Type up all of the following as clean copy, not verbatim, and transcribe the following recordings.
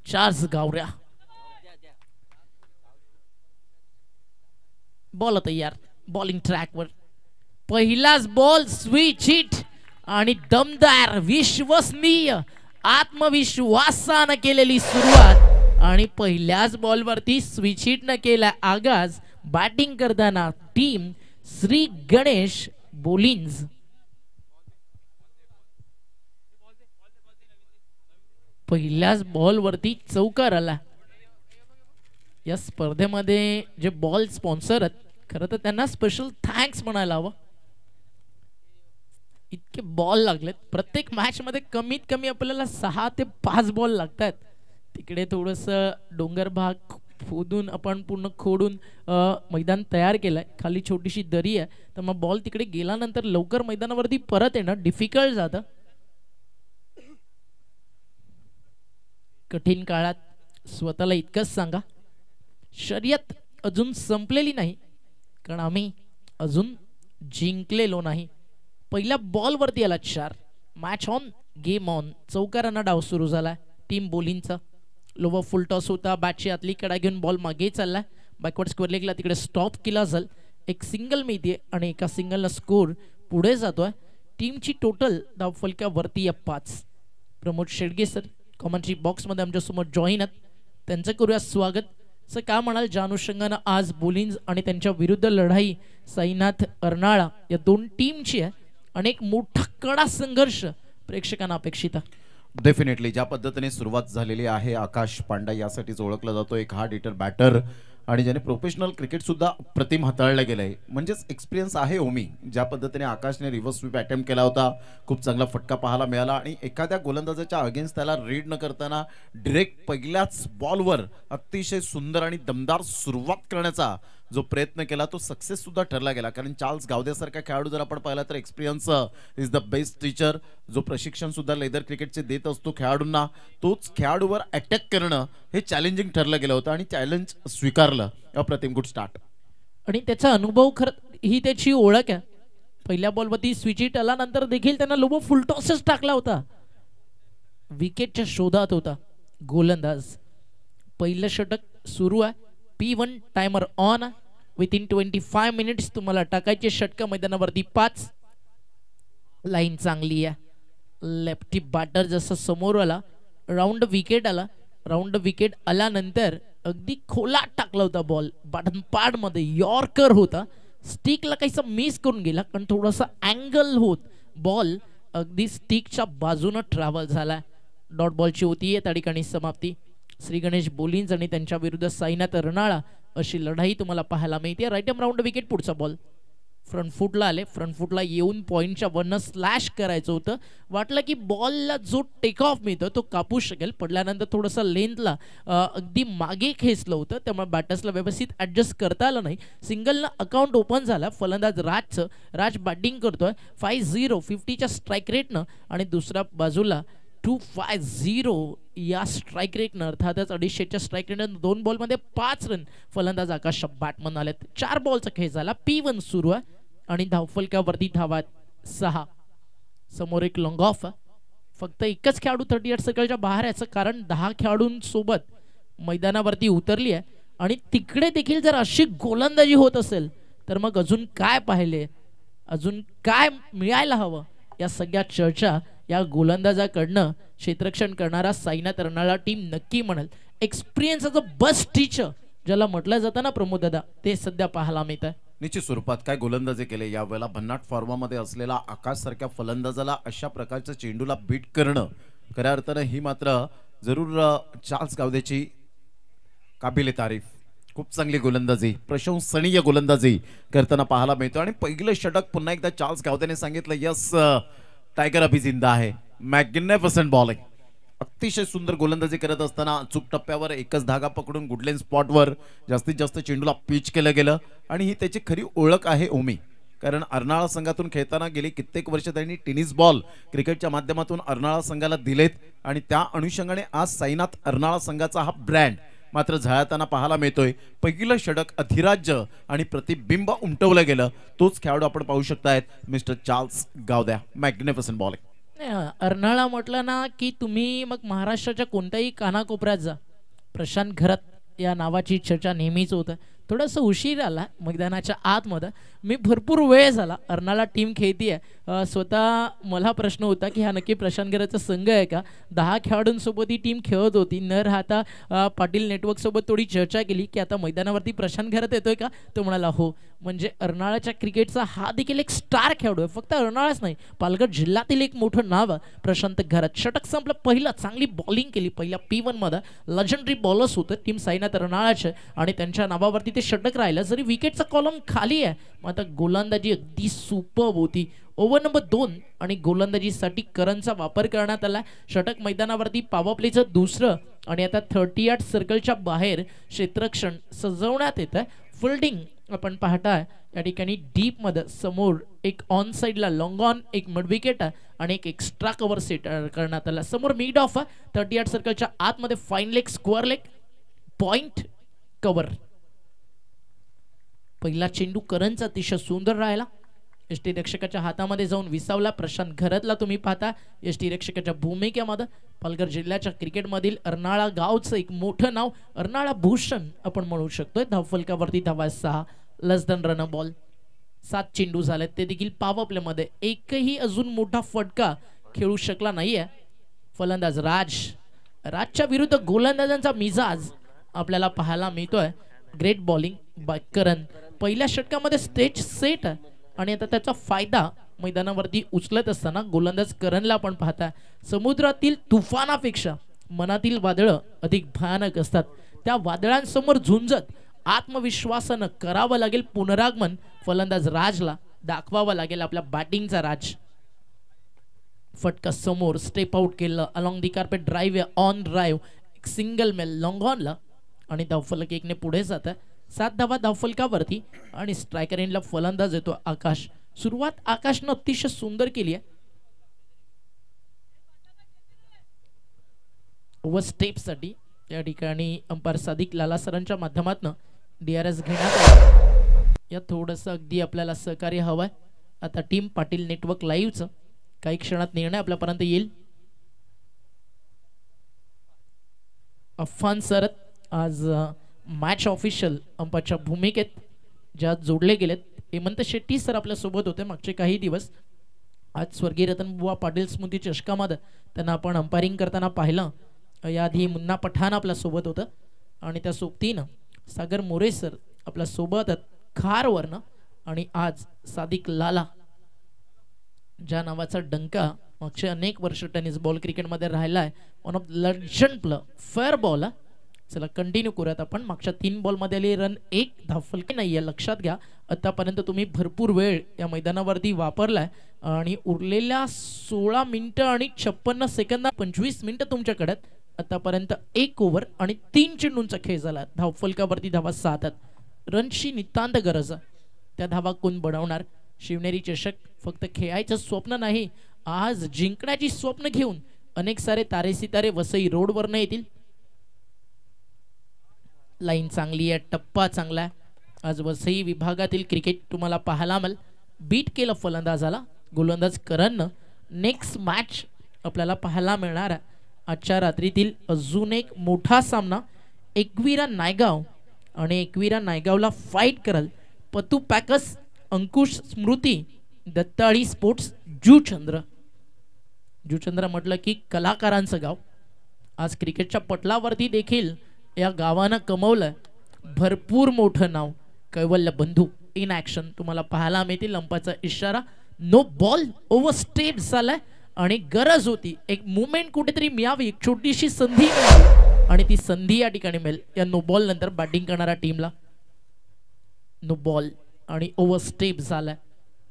Charles गावऱ्या ball तयार bowling ट्रॅकवर पहिलाच बॉल स्विच हिट आणि दमदार विश्वसनीय आत्मविश्वासाने केलेली सुरुवात आणि पहिल्याच बॉलवरती स्विच हिट न केला आगाज बॅटिंग करताना टीम श्री गणेश बोलिंज पहिल्याच बॉलवरती चौकार आला या स्पर्धेमध्ये जे बॉल स्पॉन्सर आहेत खरं तर त्यांना स्पेशल थँक्स म्हणायला हवं इतके बॉल लागलेत प्रत्येक मॅच मध्ये कमीत कमी आपल्याला 6 ते 5 बॉल लागतात तिकडे थोडंसं डोंगर भाग खोदून आपण पूर्ण खोडून मैदान तयार केलंय खाली छोटीशी दरी आहे तर मग बॉल तिकडे गेल्यानंतर लवकर मैदानावरती परत येणं डिफिकल्ट जातं कठीण काळात स्वतःला इतकंच सांगा शर्यत अजून संपलेली नाही कारण आम्ही अजून जिंकलेलो नाही पहिल्या बॉलवरती आला 4 मॅच ऑन गेम ऑन चौकारांना डाव सुरू झाला टीम बोलिंगचा लोवर फुल टॉस होता बॅटची आतली कडा घेऊन बॉल मागे चालला बॅकवर्ड स्क्वेअर लेगला तिकडे स्टॉप केला जाल एक सिंगल मिळते आणि एका सिंगलला स्कोर पुढे जातोय टीमची टोटल धावफलकावरती 5 प्रमोद शेडगे सर कॉमेंट्री बॉक्समध्ये आमच्यासमोर जॉईन आहेत त्यांचं करूया स्वागत सर काय म्हणाल ज्या अनुषंगानं आज बोलिंज आणि त्यांच्या विरुद्ध लढाई साईनाथ अर्नाळा या दोन टीमची आहे अनेक मोठा कडा संघर्ष प्रेक्षकांना अपेक्षित आहे डेफिनेटली ज्या पद्धतीने सुरुवात झालेली आहे आकाश पांडा यासाठीच ओळखला जातो एक हार्ड हिटर बॅटर आणि ज्याने प्रोफेशनल क्रिकेट सुद्धा प्रतिम हाताळलं गेलंय म्हणजेच एक्सपिरियन्स आहे ओमी ज्या पद्धतीने आकाशने रिव्हर्स स्वीप अटेम्प्ट केला होता खूप चांगला फटका पाहायला मिळाला आणि एखाद्या गोलंदाजाच्या अगेन्स्ट त्याला रीड न करताना डायरेक्ट पहिल्याच बॉलवर अतिशय सुंदर आणि दमदार सुरुवात करण्याचा जो प्रयत्न केला तो सक्सेस सुद्धा ठरला गेला कारण चार्ल्स गावदेसारखा खेळाडू जर आपण पाहिला तर experience is the best teacher जो प्रशिक्षण सुद्धा लेदर क्रिकेटचे देत असतो खेळाडूंना तोच खेळाडूवर अटॅक करणं हे चॅलेंजिंग ठरलं गेलं होतं आणि चॅलेंज स्वीकारलं अप्रतिम गुड स्टार्ट आणि त्याचा अनुभव खरं ही त्याची ओळख आहे पहिल्या बॉलवरती स्विच हिट आला नंतर देखील त्यांना लोबो फुल टॉसच टाकला होता विकेटच्या शोधात होता गोलंदाज पहिलं षटक सुरू आहे P1 timer on within 25 minutes तुम्हाला टाकायचे षटक मैदानावरती 5 लाईन चांगली आहे लेफ्टी बॅटर जसं समोर आला राऊंड विकेट आल्यानंतर अगदी खोला टाकला होता बॉल बटन पॅड मध्ये यॉर्कर होता स्टिकला काहीसा मिस करून गेला कारण थोडासा अँगल होत बॉल अगदी स्टिकच्या बाजूने ट्रॅव्हल झाला डॉट बॉलची होती त्या ठिकाणी समाप्ती श्री गणेश बोलिंज आणि त्यांच्या विरुद्ध साईनाथ अर्नाळा अशी लढाई तुम्हाला पाहायला मिळते राईट आर्म राऊंड विकेट पुढचा बॉल फ्रंट फुटला आले फ्रंट फुटला येऊन पॉइंटच्या वरनं स्लॅश करायचं होतं वाटलं की बॉलला जो टेक ऑफ मिळतो तो कापू शकेल पडल्यानंतर थोडंसं लेंथला अगदी मागे खेचलं होतं त्यामुळे बॅटर्सला व्यवस्थित ॲडजस्ट करता आलं नाही सिंगलनं अकाउंट ओपन झाला फलंदाज राज बॅटिंग करतोय 5-0 50च्या स्ट्राईक रेटनं आणि दुसऱ्या बाजूला 250 या स्ट्राईक रेटनं अर्थातच 250च्या स्ट्राईक रेटनं 2 बॉलमध्ये 5 रन फलंदाज आकाश बॅटमन आलेत 4 बॉलचा खेळ झाला P1 सुरू आहे आणि धावफलकावरती धावा 6 समोर एक लॉंग ऑफ फक्त एकच खेळाडू 38 सर्कलच्या बाहेर याचं कारण 10 खेळाडूंसोबत मैदानावरती उतरली आहे आणि तिकडे देखील जर अशी गोलंदाजी होत असेल तर मग अजून काय पाहिले अजून काय मिळायला हवं या सगळ्या चर्चा या गोलंदाजाकडनं क्षेत्ररक्षण करणारा साईनाथ अर्नाळा टीम नक्की म्हणाल एक्सपिरियन्स अ बेस्ट टीचर ज्याला म्हटलं जातं ना प्रमोद दादा ते सध्या पाहायला मिळत आहे निश्चित स्वरूपात काय गोलंदाजी केले यावेळेला भन्नाट फॉर्मामध्ये असलेला आकाश सारख्या फलंदाजाला अशा प्रकारच्या चेंडूला बीट करणं खऱ्या अर्थानं ही मात्र जरूर चार्ल्स गावदेची काबिले तारीफ खूप चांगली गोलंदाजी प्रशंसनीय गोलंदाजी करताना पाहायला मिळतो आणि पहिलं षटक पुन्हा एकदा चार्ल्स गावदेने सांगितलं यस टायगर अभी जिंदा है मॅग्निफिसंट बॉलिंग अतिशय सुंदर गोलंदाजी करत असताना अचूक टप्प्यावर एकच धागा पकडून गुडलेन स्पॉटवर जास्तीत जास्त चेंडूला पिच केलं गेलं आणि ही त्याची खरी ओळख आहे ओमी कारण अर्नाळा संघातून खेळताना गेली कित्येक वर्ष त्यांनी टेनिस बॉल क्रिकेटच्या माध्यमातून अर्नाळा संघाला दिलेत आणि त्या अनुषंगाने आज साईनाथ अर्नाळा संघाचा हा ब्रँड मात्र झळाताना पाहायला मिळतोय पहिलं षटक अधिराज्य आणि प्रतिबिंब उमटवलं गेलं तोच खेळाडू आपण पाहू शकतायत mister Charles Gavdya magnificent bowling Arnala म्हटलं ना की तुम्ही मग महाराष्ट्राच्या कोणत्याही कानाकोपऱ्यात जा, प्रशांत घरात या नावाची चर्चा नेहमीच होतं. थोडंसं उशीर आला मैदानाच्या आतमध्ये. मी भरपूर वेळ झाला अर्नाळा टीम खेळतीये. स्वतः मला प्रश्न होता की हा नक्की प्रशांत घराचा संघ आहे का. 10 खेळाडूंसोबत ही टीम खेळत होती. न राहता पाटील नेटवर्कसोबत थोडी चर्चा केली की आता मैदानावरती प्रशांत घरात येतोय का. तो म्हणाला हो. म्हणजे अर्नाळ्याच्या क्रिकेटचा हा देखील एक स्टार खेळाडू आहे. फक्त अर्नाळाच नाही, पालघर जिल्ह्यातील एक मोठं नाव आहे प्रशांत घरात. षटक संपलं पहिलं, चांगली बॉलिंग केली पहिल्या P1 मध्ये. लेजेंडरी बॉलर्स होतं टीम साईनाथ अर्नाळाचे आणि त्यांच्या नावावरती ते षटक राहिलं. जरी विकेटचा कॉलम खाली आहे, मग आता गोलंदाजी अगदी सुपर्ब होती. ओव्हर नंबर 2 आणि गोलंदाजीसाठी करणचा वापर करण्यात आला. षटक मैदानावरती पॉवर प्लेचं दुसरं आणि आता 38 सर्कलच्या बाहेर क्षेत्ररक्षण सजवण्यात येतं. फिल्डिंग आपण पाहताय या ठिकाणी डीप मध्ये समोर एक ऑन साइडला लॉंग ऑन, एक मिड विकेट आणि एक एक्स्ट्रा कव्हर सेट करण्यात आला. समोर मिड ऑफ 38 सर्कलच्या आतमध्ये fine leg, square leg, point, cover. पहिला चेंडू करणचा अतिशय सुंदर राहिला. एसटी रक्षकाच्या हातामध्ये जाऊन विसावला. प्रशांत घरातला तुम्ही पाहता एसटी रक्षकाच्या भूमिकेमध्ये पालघर जिल्ह्याच्या क्रिकेटमधील अर्नाळा गावचं एक मोठं नाव, अर्नाळा भूषण आपण म्हणू शकतोय. धावफलकावरती धावा 6, लेस दॅन रन बॉल. 7 चेंडू झालेत, ते देखील पॉवर प्ले मध्ये. एकही अजून मोठा फटका खेळू शकला नाहीये फलंदाज राजच्या विरुद्ध गोलंदाजांचा मिजाज आपल्याला पाहायला मिळतोय. ग्रेट बॉलिंग बाय करण. पहिल्या षटकामध्ये स्टेज सेट आणि आता त्याचा फायदा मैदानावरती उचलत असताना गोलंदाज करणला आपण पाहता. समुद्रातील तुफानापेक्षा मनातील वादळ अधिक भयानक असतात. त्या वादळांसमोर झुंजत आत्मविश्वासानं करावं लागेल पुनरागमन. फलंदाज राजला दाखवावं लागेल आपल्या बॅटिंगचा राज. फटका समोर, स्टेप आउट केलं, along the carpet drive, on drive, एक सिंगल मेल लॉंग ऑनला आणि धावफलक 1 ने पुढे जात आहे. 7 धावा धावफलकावरती आणि स्ट्रायकर एंडला फलंदाज येतो आकाश. सुरुवात आकाशनं अतिशय सुंदर केली आहे. ओव्हर स्टेप साठी या ठिकाणी अंपायर सादिक लाला सरांच्या माध्यमातून DRS घेण्यात आला. या थोडंसं अगदी आपल्याला सहकार्य हवंय. आता टीम पाटील नेटवर्क लाईव्हचं काही क्षणात निर्णय आपल्यापर्यंत येईल. अफान सरत आज मॅच ऑफिशियल अंपायरच्या भूमिकेत ज्या जोडले गेलेत. हेमंत शेट्टी सर आपल्या सोबत होते मागचे काही दिवस. आज स्वर्गीय रतनबुवा पाटील स्मृती चषकामध्ये त्यांना आपण अंपायरिंग करताना पाहिलं. याआधी मुन्ना पठाण आपल्या सोबत होतं आणि त्या सोबतीनं सागर मोरे सर आपल्या सोबत खारवरनं. आणि आज सादिक लाला ज्या नावाचा डंका मागचे अनेक वर्ष टेनिस बॉल क्रिकेटमध्ये राहिला आहे. One of legend player, fair ball. चला कंटिन्यू करूयात आपण. मागच्या 3 बॉलमध्ये आले रन 1 धावफलक नाहीये, लक्षात घ्या. आतापर्यंत तुम्ही भरपूर वेळ या मैदानावरती वापरलाय आणि उरलेल्या 16 मिनिटं आणि 56 सेकंद 25 मिनिटं तुमच्याकडे. आतापर्यंत 1 ओव्हर आणि 3 चेंडूंचा खेळ झाला. धावफलकावरती धावा 7 आहेत. रनची नितांत गरज. त्या धावा कोण बनवणार. शिवनेरी चषक फक्त खेळायचं स्वप्न नाही, आज जिंकण्याची स्वप्न घेऊन अनेक सारे तारे सितारे वसई रोडवरनं येतील. लाईन चांगली आहे, टप्पा चांगला आहे. आज वसई विभागातील क्रिकेट तुम्हाला पाहायला मिळेल. बीट केलं फलंदाजाला गोलंदाज करणनं. नेक्स्ट मॅच आपल्याला पाहायला मिळणार आहे आजच्या रात्रीतील अजून एक मोठा सामना. एकविरा नायगाव आणि एकविरा नायगावला फाईट कराल पतू पॅकर्स, अंकुश स्मृती, दत्ताळी स्पोर्ट्स, जुचंद्र. जुचंद्र म्हटलं की कलाकारांचं गाव. आज क्रिकेटच्या पटलावरती देखील या गावानं कमवलं भरपूर मोठं नाव. कैवल्य बंधू इन ऍक्शन तुम्हाला पाहायला मिळतील. लंपाचा इशारा, नो बॉल, ओव्हर स्टेप झालाय आणि गरज होती एक मुवमेंट कुठेतरी मिळावी, एक छोटीशी संधी मिळावी आणि ती संधी या ठिकाणी मिळेल या नो बॉल नंतर बॅटिंग करणाऱ्या टीमला. नो बॉल आणि ओव्हर स्टेप झालाय.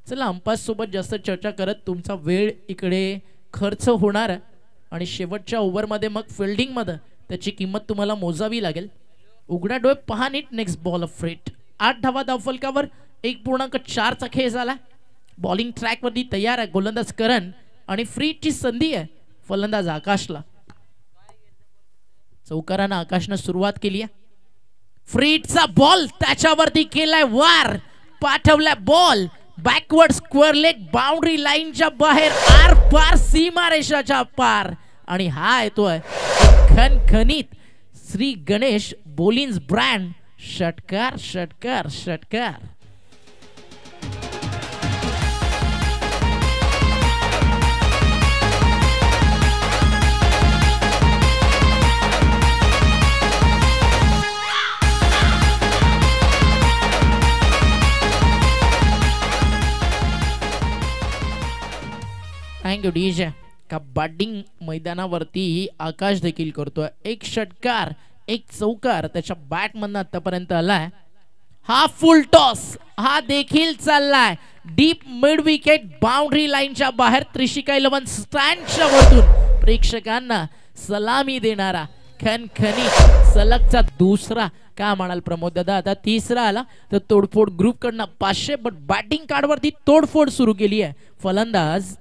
चला अंपायर सोबत जास्त चर्चा करत तुमचा वेळ इकडे खर्च होणार आहे आणि शेवटच्या ओव्हरमध्ये मग फिल्डिंगमध्ये त्याची किंमत तुम्हाला मोजावी लागेल. उघड्या डोळे पहा नीट. नेक्स्ट बॉल ऑफ फ्रेट. 8 धावा धावफलकावर 1.4 चा खेळ झाला. बॉलिंग ट्रॅक वरती तयार आहे गोलंदाज करण आणि फ्रीटची संधी आहे फलंदाज आकाशला. चौकारानं आकाशनं सुरुवात केली आहे. फ्रीटचा बॉल त्याच्यावरती केलाय वार, पाठवलाय ball backward square leg boundary लाईनच्या बाहेर, आर पार सीमारेषाच्या पार, आणि हा येतोय खणखणीत श्री गणेश बोलिन्स ब्रँड षटकार षटकार षटकार. Thank you DJ. कबड्डी मैदानावरती आकाश देखील करतोय एक षटकार एक चौकार त्याच्या बॅट मधून आतापर्यंत आलाय. हा फुल टॉस हा देखील चाललाय डीप मिड विकेट बाउंड्री लाईनच्या बाहेर. त्रिशिका 11 स्टँडच्या वरतून प्रेक्षकांना सलामी देणारा खणखणी सलगचा दुसरा का म्हणाल प्रमोद दादा. आता तिसरा आला तर तोडफोड ग्रुप कडनं 500, बट बॅटिंग कार्ड वरती तोडफोड सुरू केली आहे. फलंदाज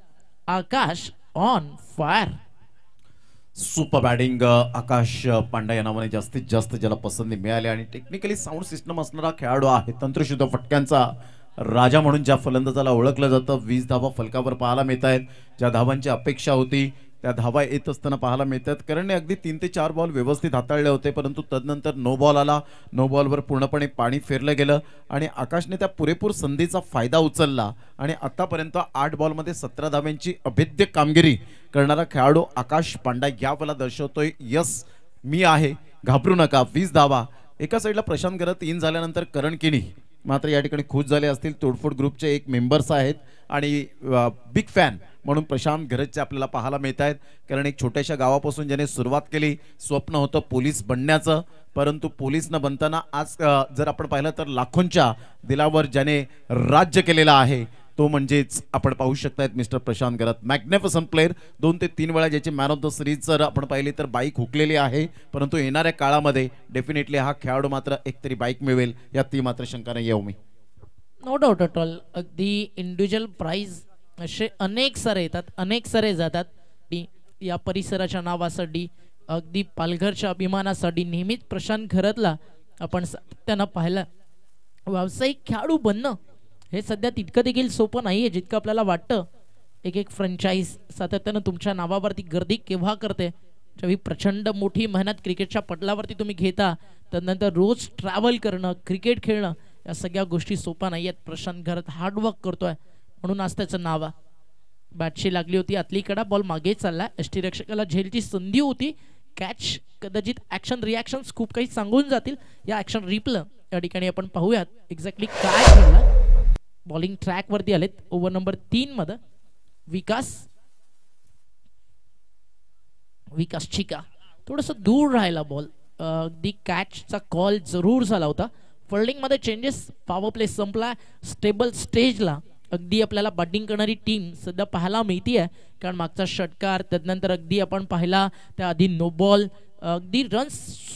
आकाश ऑन फायर. सुपर बॅटिंग आकाश पांडा या नावाने जास्तीत जास्त ज्याला पसंती मिळाली आणि टेक्निकली साऊंड सिस्टम असणारा खेळाडू आहे. तंत्रशुद्ध फटक्यांचा राजा म्हणून ज्या फलंदाजाला ओळखलं जातं. 20 धावा फलकावर पाहायला मिळत आहेत. ज्या धावांची अपेक्षा होती त्या धावा येत असताना पाहायला मिळतात. करणने अगदी 3 ते 4 बॉल व्यवस्थित हाताळले होते, परंतु तदनंतर नो बॉल आला. नो बॉलवर पूर्णपणे पाणी फिरलं गेलं आणि आकाशने त्या पुरेपूर संधीचा फायदा उचलला आणि आतापर्यंत 8 बॉलमध्ये 17 धाव्यांची अभेद्य कामगिरी करणारा खेळाडू आकाश पांडा यावेळेला दर्शवतोय यस मी आहे, घाबरू नका. 20 धावा. एका साईडला प्रशांत गरत 3 झाल्यानंतर करण किनी मात्र या ठिकाणी खुश झाले असतील. तोडफोड ग्रुपचे एक मेंबर्स आहेत आणि बिग फॅन म्हणून प्रशांत गरजचे आपल्याला पाहायला मिळत आहेत. कारण एक छोट्याशा गावापासून ज्याने सुरुवात केली, स्वप्न होतं पोलीस बनण्याचं, परंतु पोलीस न बनताना आज जर आपण पाहिलं तर लाखोंच्या दिलावर ज्याने राज्य केलेलं आहे तो म्हणजेच आपण पाहू शकतायत mister Prashant Garat. Magnificent player. 2 ते 3 वेळा ज्याची मॅन ऑफ द सिरीज जर आपण पाहिली तर बाईक हुकलेली आहे, परंतु येणाऱ्या काळामध्ये डेफिनेटली हा खेळाडू मात्र एकतरी बाईक मिळवेल यात ती मात्र शंका नाही येऊ मी. No doubt at all. अगदी इंडिव्हिज्युअल प्राइज असे अनेक सारे येतात, अनेक सारे जातात. या परिसराच्या नावासाठी अगदी पालघरच्या अभिमानासाठी नेहमीच प्रशांत गरतला आपण सातत्यानं पाहिलं. व्यावसायिक खेळाडू बनणं हे सध्या तितकं देखील सोपं नाही आहे जितकं आपल्याला वाटतं. एक फ्रँचाईज सातत्यानं तुमच्या नावावरती गर्दी केव्हा करते, जेव्हा प्रचंड मोठी मेहनत क्रिकेटच्या पटलावरती तुम्ही घेता, त्यानंतर रोज ट्रॅव्हल करणं, क्रिकेट खेळणं, या सगळ्या गोष्टी सोपा नाही आहेत. प्रशांत गरत हार्डवर्क करतोय म्हणून आज त्याचं नाव आहे. बॅटशी लागली होती आतली कडा, बॉल मागे चालला, यष्टीरक्षकाला झेलची संधी होती. कॅच कदाचित ॲक्शन रिॲक्शन्स खूप काही सांगून जातील. या ॲक्शन रिप्ले या ठिकाणी आपण पाहूयात एक्झॅक्टली काय घडलं. बॉलिंग ट्रॅक वरती आलेत ओव्हर नंबर 3 मध्ये विकास चिका थोडस दूर राहिला बॉल. अगदी कॅचचा कॉल जरूर झाला होता. फिल्डिंग मध्ये चेंजेस, पॉवर प्ले संपला. स्टेबल स्टेजला अगदी आपल्याला बॅटिंग करणारी टीम सध्या पाहायला मिळते आहे. कारण मागचा षटकार त्यानंतर अगदी आपण पाहिला त्याआधी नो बॉल, अगदी रन्स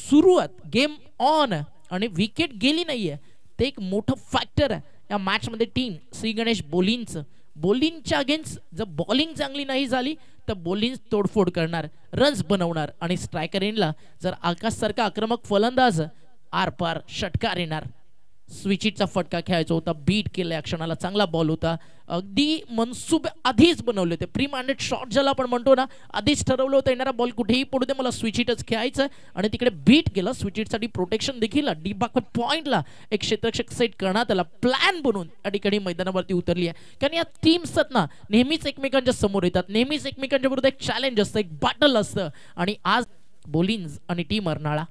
सुरू आहेत, गेम ऑन आणि विकेट गेली नाहीये. ते एक मोठं फॅक्टर आहे या मॅच मध्ये. टीम श्री गणेश बोलिंगच्या अगेन्स्ट जर बॉलिंग चांगली नाही झाली तर बोलिंग तोडफोड करणार, रन्स बनवणार आणि स्ट्रायकर एंडला जर आकाश सारखा आक्रमक फलंदाज आरपार षटकार येणार. स्विचिटचा फटका खेळायचा होता, बीट केलं ॲक्शनाला, चांगला बॉल होता. अगदी मनसुबे आधीच बनवले होते. प्री माइंडेड शॉट ज्याला आपण म्हणतो ना, आधीच ठरवलं होतं येणारा बॉल कुठेही पडू दे मला स्विचिटच खेळायचं आणि तिकडे बीट केलं. स्विचिटसाठी प्रोटेक्शन देखील डी बॅकवर्ड पॉइंटला एक क्षेत्ररक्षक सेट करण्यात आला. प्लॅन बनवून या ठिकाणी मैदानावरती उतरली आहे. कारण या टीम्स ना नेहमीच एकमेकांच्या समोर येतात, नेहमीच एकमेकांच्या विरुद्ध एक चॅलेंज असतं, एक बॅटल असतं. आणि आज बोलिन्स आणि टीम अर्नाळा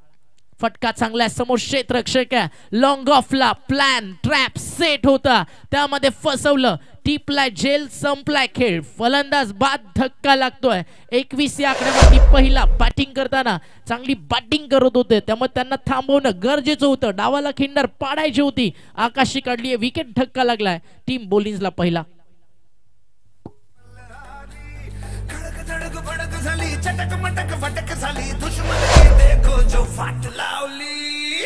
फटका चांगला आहे, समोर क्षेत्ररक्षक आहे, लॉंग ऑफला प्लॅन ट्रॅप सेट होता, त्यामध्ये फसवलं. टिपलाय झेल, संपलाय खेळ. फलंदाज बाद धक्का लागतोय. 21 या आकड्यावरती पहिला बॅटिंग करताना चांगली बॅटिंग करत होते, त्यामुळे त्यांना थांबवणं गरजेचं होतं. डावाला खिंडर पाडायची होती, आकाशी काढली, विकेट धक्का लागलाय. टीम बोलिन्सला पहिला. चटक मटक फटक झाली, दुश्मन की देखो जो फाट लावली.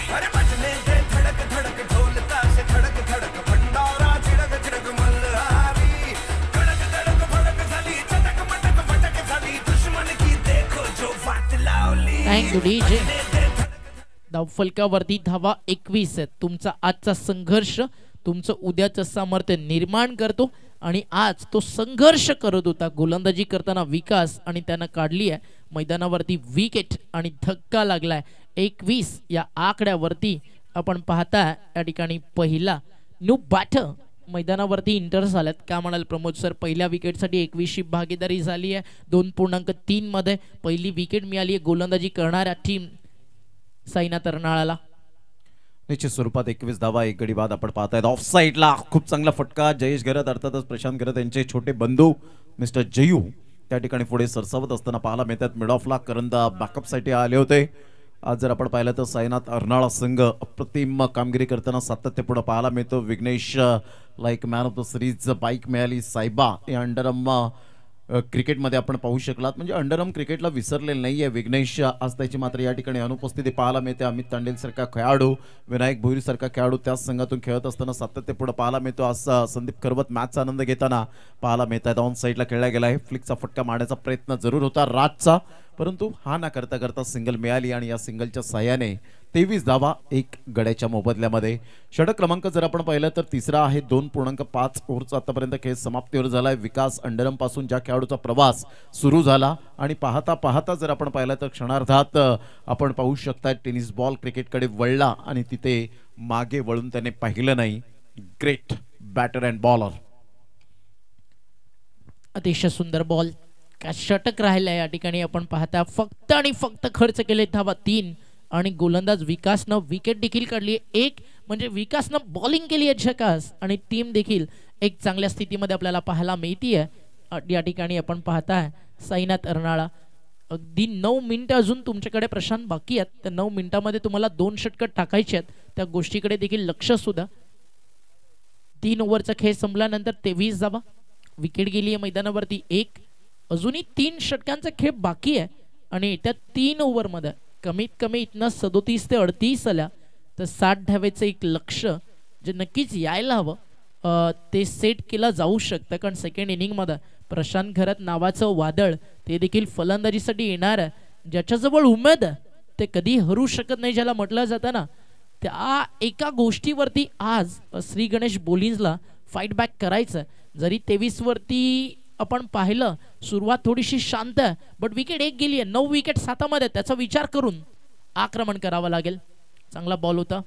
अरे बजने दे धडक धडक ढोल ताशे धडक धडक भंडारा चिडक चिडक मल्हारी. धडक धडक फडक झाली, चटक मटक फटक झाली, दुश्मन की देखो जो फाट लावली. Thank you DJ. धावफलकावरती धावा 21 आहेत. तुमचा आजचा संघर्ष तुमचं उद्याचं सामर्थ्य निर्माण करतो आणि आज तो संघर्ष करत होता गोलंदाजी करताना विकास आणि त्यानं काढली आहे मैदानावरती विकेट आणि धक्का लागलाय 21 या आकड्यावरती. आपण पाहता या ठिकाणी पहिला न्यू बॅटर मैदानावरती इंटर झाल्यात. का म्हणाल प्रमोद सर? पहिल्या विकेटसाठी 21ची भागीदारी झाली आहे. 2.3 मध्ये पहिली विकेट मिळाली आहे गोलंदाजी करणाऱ्या टीम साईनाथ अर्नाळाला. निश्चित स्वरूपात 21 धावा 1 गडी बाद आपण पाहतायत. ऑफ साईडला खूप चांगला फटका. जयेश घरत अर्थातच प्रशांत घरत यांचे छोटे बंधू मिस्टर जयू त्या ठिकाणी पुढे सरसावत असताना पाहायला मिळतात. मिड ऑफला करंदा बॅकअपसाठी आले होते. आज जर आपण पाहिलं तर साईनाथ अर्नाळा संघ अप्रतिम कामगिरी करताना सातत्यपूर्ण पाहायला मिळतो. Vighnesh like man of the series bike मिळाली. सायबा हे अंडरम क्रिकेटमध्ये आपण पाहू शकलात. म्हणजे अंडरम क्रिकेटला विसरलेलं नाही आहे विघ्नेश. आज त्याची मात्र या ठिकाणी अनुपस्थिती पाहायला मिळते. अमित तांडेल सारखा खेळाडू, विनायक भोईर सारखा खेळाडू त्याच संघातून खेळत असताना सातत्यपूर्ण पाहायला मिळतो. आज संदीप करवत मॅचचा आनंद घेताना पाहायला मिळत आहेत. ऑन साईडला खेळला गेला आहे. फ्लिकचा फटका मारण्याचा प्रयत्न जरूर होता राजचा, परंतु हा ना करता करता सिंगल मिळाली आणि या सिंगलच्या साह्याने 23 धावा 1 गड्याच्या मोबदल्यामध्ये. षटक क्रमांक जर आपण पाहिलं तर तिसरा आहे. 2.5 ओव्हरचा आतापर्यंत खेळ समाप्तीवर झालाय. विकास अंडरम पासून ज्या खेळाडूचा प्रवास सुरू झाला आणि पाहता पाहता जर आपण पाहिलं तर क्षणार्धात आपण पाहू शकता टेनिस बॉल क्रिकेटकडे वळला आणि तिथे मागे वळून त्याने पाहिलं नाही. Great batter and bowler. अतिशय सुंदर बॉल. का षटक राहिलाय या ठिकाणी आपण पाहता. फक्त आणि फक्त खर्च केले धावा 3 आणि गोलंदाज विकासनं विकेट देखील काढली. एक म्हणजे विकासनं बॉलिंग केली आहे झकास आणि टीम देखील एक चांगल्या स्थितीमध्ये आपल्याला पाहायला मिळतीये. या ठिकाणी आपण पाहताय साईनाथ अर्नाळा. अगदी 9 मिनिटं अजून तुमच्याकडे प्रशांत बाकी आहेत. त्या 9 मिनिटांमध्ये तुम्हाला 2 षटकं टाकायचे आहेत. त्या गोष्टीकडे देखील लक्ष सुद्धा. 3 ओव्हरचा खेळ संपल्यानंतर 23 धावा. विकेट गेली आहे मैदानावरती 1. अजूनही 3 षटकांचा खेळ बाकी आहे आणि त्या 3 ओव्हरमध्ये कमीत कमी इथनं 37 ते 38 आल्या तर 60 धावेचं एक लक्ष जे नक्कीच यायला हवं ते सेट केलं जाऊ शकतं. कारण सेकंड इनिंगमध्ये प्रशांत घरत नावाचं वादळ ते देखील फलंदाजीसाठी येणार आहे. ज्याच्याजवळ उमेद आहे ते कधी हरू शकत नाही ज्याला म्हटलं जातं ना. त्या एका गोष्टीवरती आज श्री गणेश बोलिन्सला फाईट बॅक करायचं. जरी 23 वरती आपण पाहिलं सुरुवात थोडीशी शांत आहे बट विकेट 1 गेली आहे. 9 विकेट 7 मध्ये त्याचा विचार करून आक्रमण करावं लागेल. चांगला बॉल होता.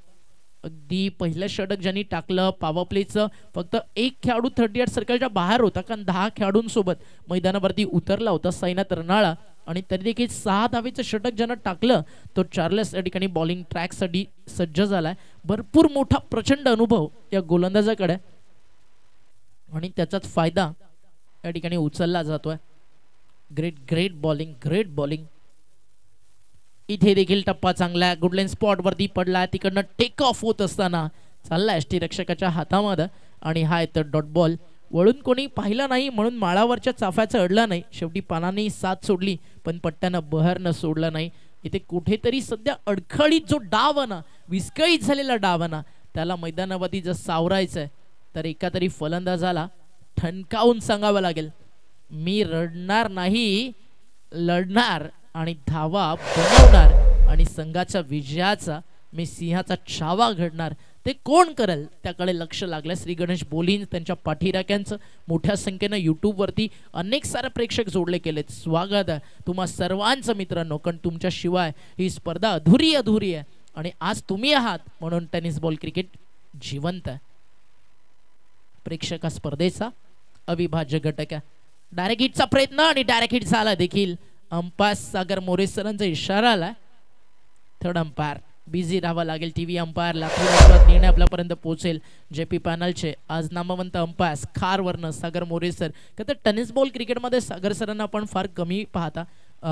अगदी पहिलं षटक ज्यांनी टाकलं पॉवर प्लेचं फक्त 1 खेळाडू 38 सर्कलच्या बाहेर होता कारण 10 खेळाडूंसोबत मैदानावरती उतरला होता साईनाथ अर्नाळा आणि तरी देखील 6 धावेचं षटक ज्यानं टाकलं तो चार्लेस या ठिकाणी बॉलिंग ट्रॅकसाठी सज्ज झालाय. भरपूर मोठा प्रचंड अनुभव या गोलंदाजाकडे आणि त्याचाच फायदा या ठिकाणी उचलला जातोय. Great bowling, great bowling. इथे देखील टप्पा चांगला गुडलाईन स्पॉट वरती पडला. तिकडनं टेक ऑफ होत असताना चालला एसटी रक्षकाच्या हातामध्ये आणि हा तर डॉट बॉल. वळून कोणी पाहिला नाही म्हणून माळावरच्या चाफ्याचं अडलं नाही. शेवटी पानाने साथ सोडली पण पट्ट्यानं बहरनं सोडलं नाही. इथे कुठेतरी सध्या अडखळीत जो डाव ना विस्कळीत झालेला डाव ना त्याला मैदानावरती जर सावरायचंय तर एका तरी फलंदाजाला ठणकावून सांगावं लागेल मी रडणार नाही, लढणार आणि धावा बनवणार आणि संघाच्या विजयाचा मी सिंहाचा छावा घडणार. ते कोण करेल त्याकडे लक्ष लागलं. श्री गणेश बोलिन्स त्यांच्या पाठीराख्यांचं मोठ्या संख्येनं यूट्यूबवरती अनेक सारे प्रेक्षक जोडले गेलेत. स्वागत आहे तुम्हा सर्वांचं मित्रांनो. कारण तुमच्याशिवाय ही स्पर्धा अधुरी आहे आणि आज तुम्ही आहात म्हणून टेनिस बॉल क्रिकेट जिवंत आहे. प्रेक्षका स्पर्धेचा अविभाज्य घटक आहे. डायरेक्ट हिटचा प्रयत्न आणि डायरेक्ट हिट झाला देखील. अंपायर सागर मोरे सरांचा इशारा आला. थर्ड अंपायर बिझी राहावं लागेल. टीव्ही अंपायरला थोडा निर्णय आपल्यापर्यंत पोहोचेल. जेपी पॅनलचे आज नामवंत अंपायर खारवरनं सागर मोरे सर. का तर टेनिस बॉल क्रिकेटमध्ये सागर सरांना आपण फार कमी पाहता.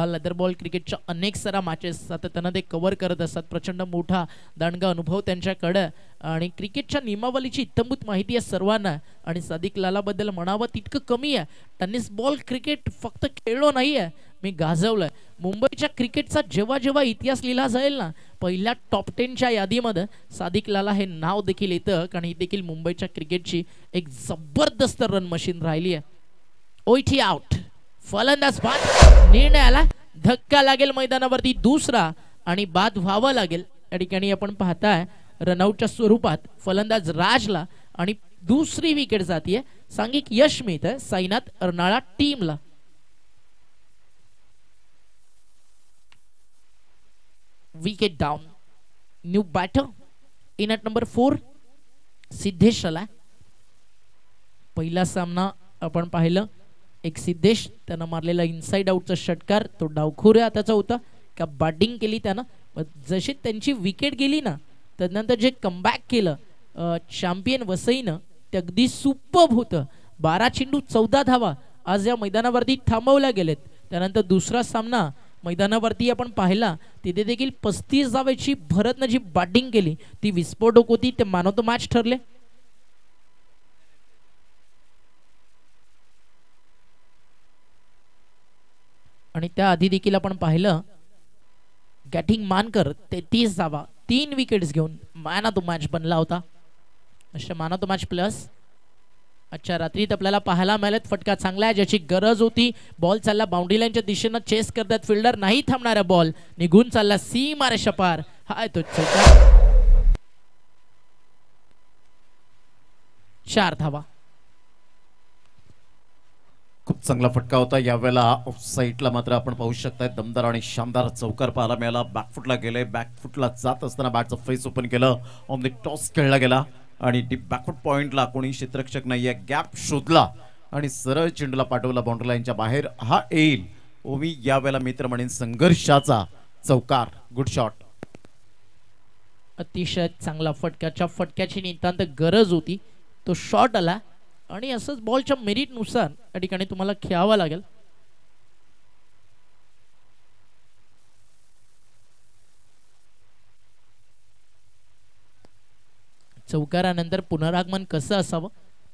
लेदर बॉल क्रिकेटच्या अनेक सारा मॅचेस सातत्यानं ते कव्हर करत असतात. प्रचंड मोठा दांडगा अनुभव त्यांच्याकडं आणि क्रिकेटच्या नियमावलीची इत्तमभूत माहिती आहे सर्वांना. आणि सादिक लालाबद्दल म्हणावं तितकं कमी आहे. टेनिस बॉल क्रिकेट फक्त खेळलो नाही आहे, मी गाजवलंय. मुंबईच्या क्रिकेटचा जेव्हा जेव्हा इतिहास लिहिला जाईल ना पहिल्या टॉप 10च्या यादीमध्ये सादिक लाला हे नाव देखील येतं. कारण ही देखील मुंबईच्या क्रिकेटची एक जबरदस्त रन मशीन राहिली आहे. ओइठी आउट. फलंदाज बाद. निर्णयाला धक्का लागेल मैदानावरती दुसरा आणि बाद व्हावं लागेल. या ठिकाणी आपण पाहताय रनआउटच्या स्वरूपात फलंदाज राजला आणि दुसरी विकेट जातीये. सांघिक यश मिळतंय साईनाथ अर्नाळा टीमला. Wicket down. New batter in at number 4 Siddhesh आला. पहिला सामना आपण पाहिलं एक सिद्धेश त्यानं मारलेला इनसाइड आउटचा षटकार तो डावखोऱ्या त्याचा होता का बॅटिंग केली त्यानं. जशी त्यांची विकेट गेली ना त्यानंतर जे कमबॅक केलं चॅम्पियन वसईनं ते अगदी सुपर्ब होतं. 12 चेंडू 14 धावा आज या मैदानावरती थांबवल्या गेलेत. त्यानंतर दुसरा सामना मैदानावरती आपण पाहिला तिथे देखील 35 धावेची भरतनं जी बॅटिंग केली ती विस्फोटक होती. ते मॅन ऑफ द मॅच ठरले. आणि त्याआधी देखील आपण पाहिलं गॅटिंग मानकर 33 धावा 3 विकेट्स घेऊन मॅन ऑफ द मॅच बनला होता. अशा man of the match plus आजच्या रात्रीत आपल्याला पाहायला मिळालेत. फटका चांगला आहे ज्याची गरज होती. बॉल चालला बाउंड्री लाईनच्या दिशेनं चेस करतात फिल्डर नाही थांबणारा बॉल निघून चालला सीमा रेषा पार. हाय तो चौका. 4 धावा. खूप चांगला फटका होता. यावेळेला ऑफ साईडला मात्र आपण पाहू शकताय दमदार आणि शानदार चौकार पाहायला मिळाला. बॅकफुटला गेले. बॅकफुटला जात असताना बॅटचं फेस ओपन केलं. ऑन द टॉस खेळला गेला आणि डीप बॅकफुट पॉइंटला कोणी क्षेत्ररक्षक नाहीये. गॅप शोधला आणि सरळ चेंडूला पाठवला बाउंड्री लाईनच्या बाहेर. हा येईल ओवी यावेळेला मित्र म्हणेन संघर्षाचा चौकार. Good shot. अतिशय चांगला फटक्याच्या फटक्याची नितांत गरज होती. तो शॉट आला आणि असंच बॉलच्या मेरिटनुसार या ठिकाणी तुम्हाला खेळावं लागेल. चौकारानंतर पुनरागमन कसं असावं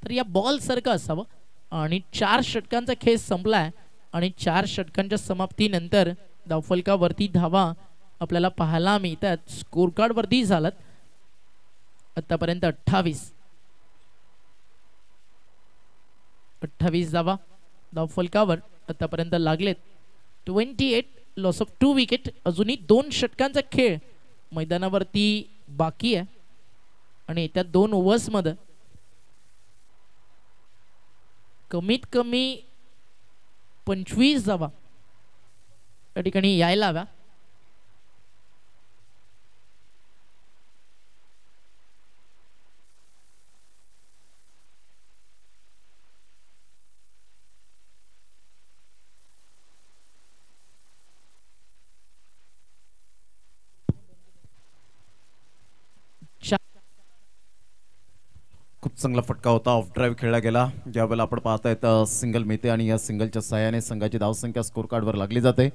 तर या बॉल सारखं असावं. आणि 4 षटकांचा खेळ संपलाय आणि 4 षटकांच्या समाप्तीनंतर धावफलकावरती धावा आपल्याला पाहायला मिळतात. स्कोर कार्ड वरती झालात आतापर्यंत 28 धावा धावफलकावर आतापर्यंत लागलेत. 28 लॉस ऑफ 2 विकेट. अजूनही 2 षटकांचा खेळ मैदानावरती बाकी आहे आणि येत्या 2 ओव्हर्स मध्ये कमीत कमी 25 धावा या ठिकाणी यायला हव्या. खूप चांगला फटका होता. ऑफ ड्राईव्ह खेळला गेला. ज्यावेळेला आपण पाहताय तर सिंगल मिळते आणि या सिंगलच्या सहाय्याने संघाची धावसंख्या स्कोर कार्डवर लागली जाते.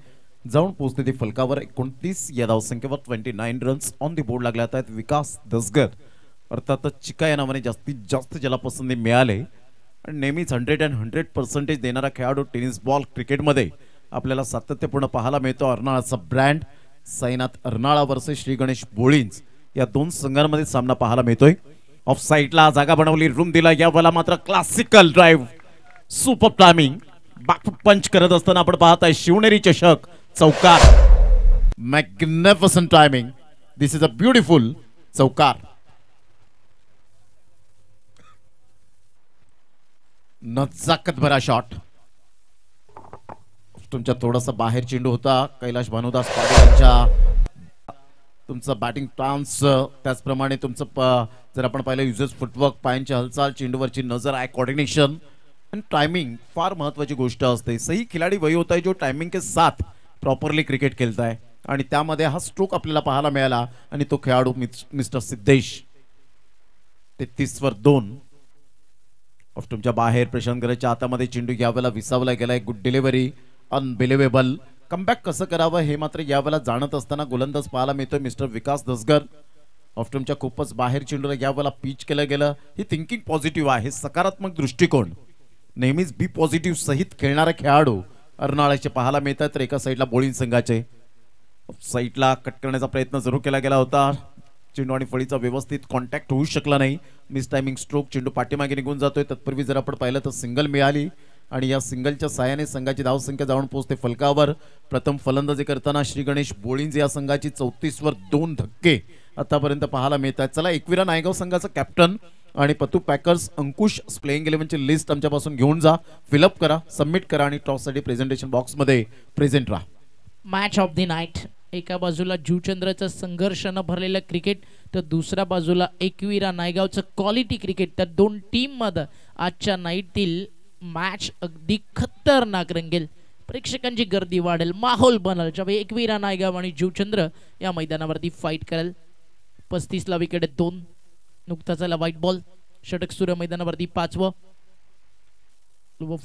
जाऊन पोहोचते ती फलकावर 29 या धावसंख्येवर 29 रन्स ऑन दी बोर्ड लागले आहेत. विकास दसगर अर्थातच चिका या नावाने जास्तीत जास्त ज्याला पसंती मिळाले आणि नेहमीच 100% देणारा खेळाडू टेनिस बॉल क्रिकेटमध्ये आपल्याला सातत्यपूर्ण पाहायला मिळतो. अर्नाळाचा ब्रँड साईनाथ अर्नाळा वर्सेस श्री गणेश बोळींज या 2 संघांमध्ये सामना पाहायला मिळतोय. ऑफ साइडला जागा बनवली. रूम दिला. यावेळेला मात्र classical drive super timing back foot पंच करत असताना आपण पाहताय शिवनेरी चषक चौकार. Magnificent timing. This is a beautiful चौकार. नजाकत भरा शॉट. तुमच्या थोडासा बाहेर चेंडू होता. कैलाश भानुदास पाटील तुमचं बॅटिंग स्टान्स त्याचप्रमाणे तुमचं जर आपण पाहिलं युजर्स फुटवर्क पायांची हालचाल चेंडूवरची नजर आय कोऑर्डिनेशन आणि टायमिंग फार महत्वाची गोष्ट असते. सही खिलाडी वही होता है जो टायमिंग के साथ प्रॉपरली क्रिकेट खेळता है आणि त्यामध्ये हा स्ट्रोक आपल्याला पाहायला मिळाला आणि तो खेळाडू मिस्टर सिद्धेश 33 वर 2. तुमच्या बाहेर प्रशांत गरजच्या हातामध्ये चेंडू यावेळेला विसावला गेलाय. Good delivery. अनबिलिव्हेबल. कमबॅक कसं करावं हे मात्र यावेळेला जाणत असताना गोलंदाज पाहायला मिळतोय मिस्टर विकास दसगर. ऑफ्टमच्या खूपच बाहेर चेंडूला यावेळेला पिच केलं गेलं. ही थिंकिंग पॉझिटिव्ह आहे. सकारात्मक दृष्टिकोन नेहमीच बी पॉझिटिव्ह सहित खेळणारा खेळाडू अर्नाळ्याचे पाहायला मिळतात. तर एका साईडला बोळींज संघाचे साईडला कट करण्याचा प्रयत्न जरूर केला गेला होता. चेंडू आणि फळीचा व्यवस्थित कॉन्टॅक्ट होऊ शकला नाही. Miss timing stroke. चेंडू पाठीमागे निघून जातोय. तत्पूर्वी जर आपण पाहिलं तर सिंगल मिळाली आणि या सिंगलच्या साहाय्याने संघाची धावसंख्या जाऊन पोहोचते फलकावर. प्रथम फलंदाजी करताना श्री गणेश बोळींज या संघाची 34 वर 2 धक्के आतापर्यंत पाहायला मिळतात. चला एकविरा नायगाव संघाचा कॅप्टन आणि पतू पॅकर्स अंकुश प्लेइंग 11ची लिस्ट आमच्यापासून घेऊन जा, फिलअप करा, सबमिट करा आणि टॉससाठी प्रेझेंटेशन बॉक्समध्ये प्रेझेंट राहा. Match of the night. एका बाजूला जुचंद्रचं संघर्षानं भरलेलं क्रिकेट तर दुसऱ्या बाजूला एकविरा नायगावचं क्वालिटी क्रिकेट. त्या दोन टीममध्ये आजच्या नाईटतील मॅच अगदी खतरनाक रंगेल. प्रेक्षकांची गर्दी वाढेल, माहोल बनल ज्यावेळी एकविरा नायगाव आणि जुचंद्र या मैदानावरती फाईट करेल. 35 ला विकेट 2. नुकताच आला व्हाईट बॉल. षटक सूर्य मैदानावरती 5वं.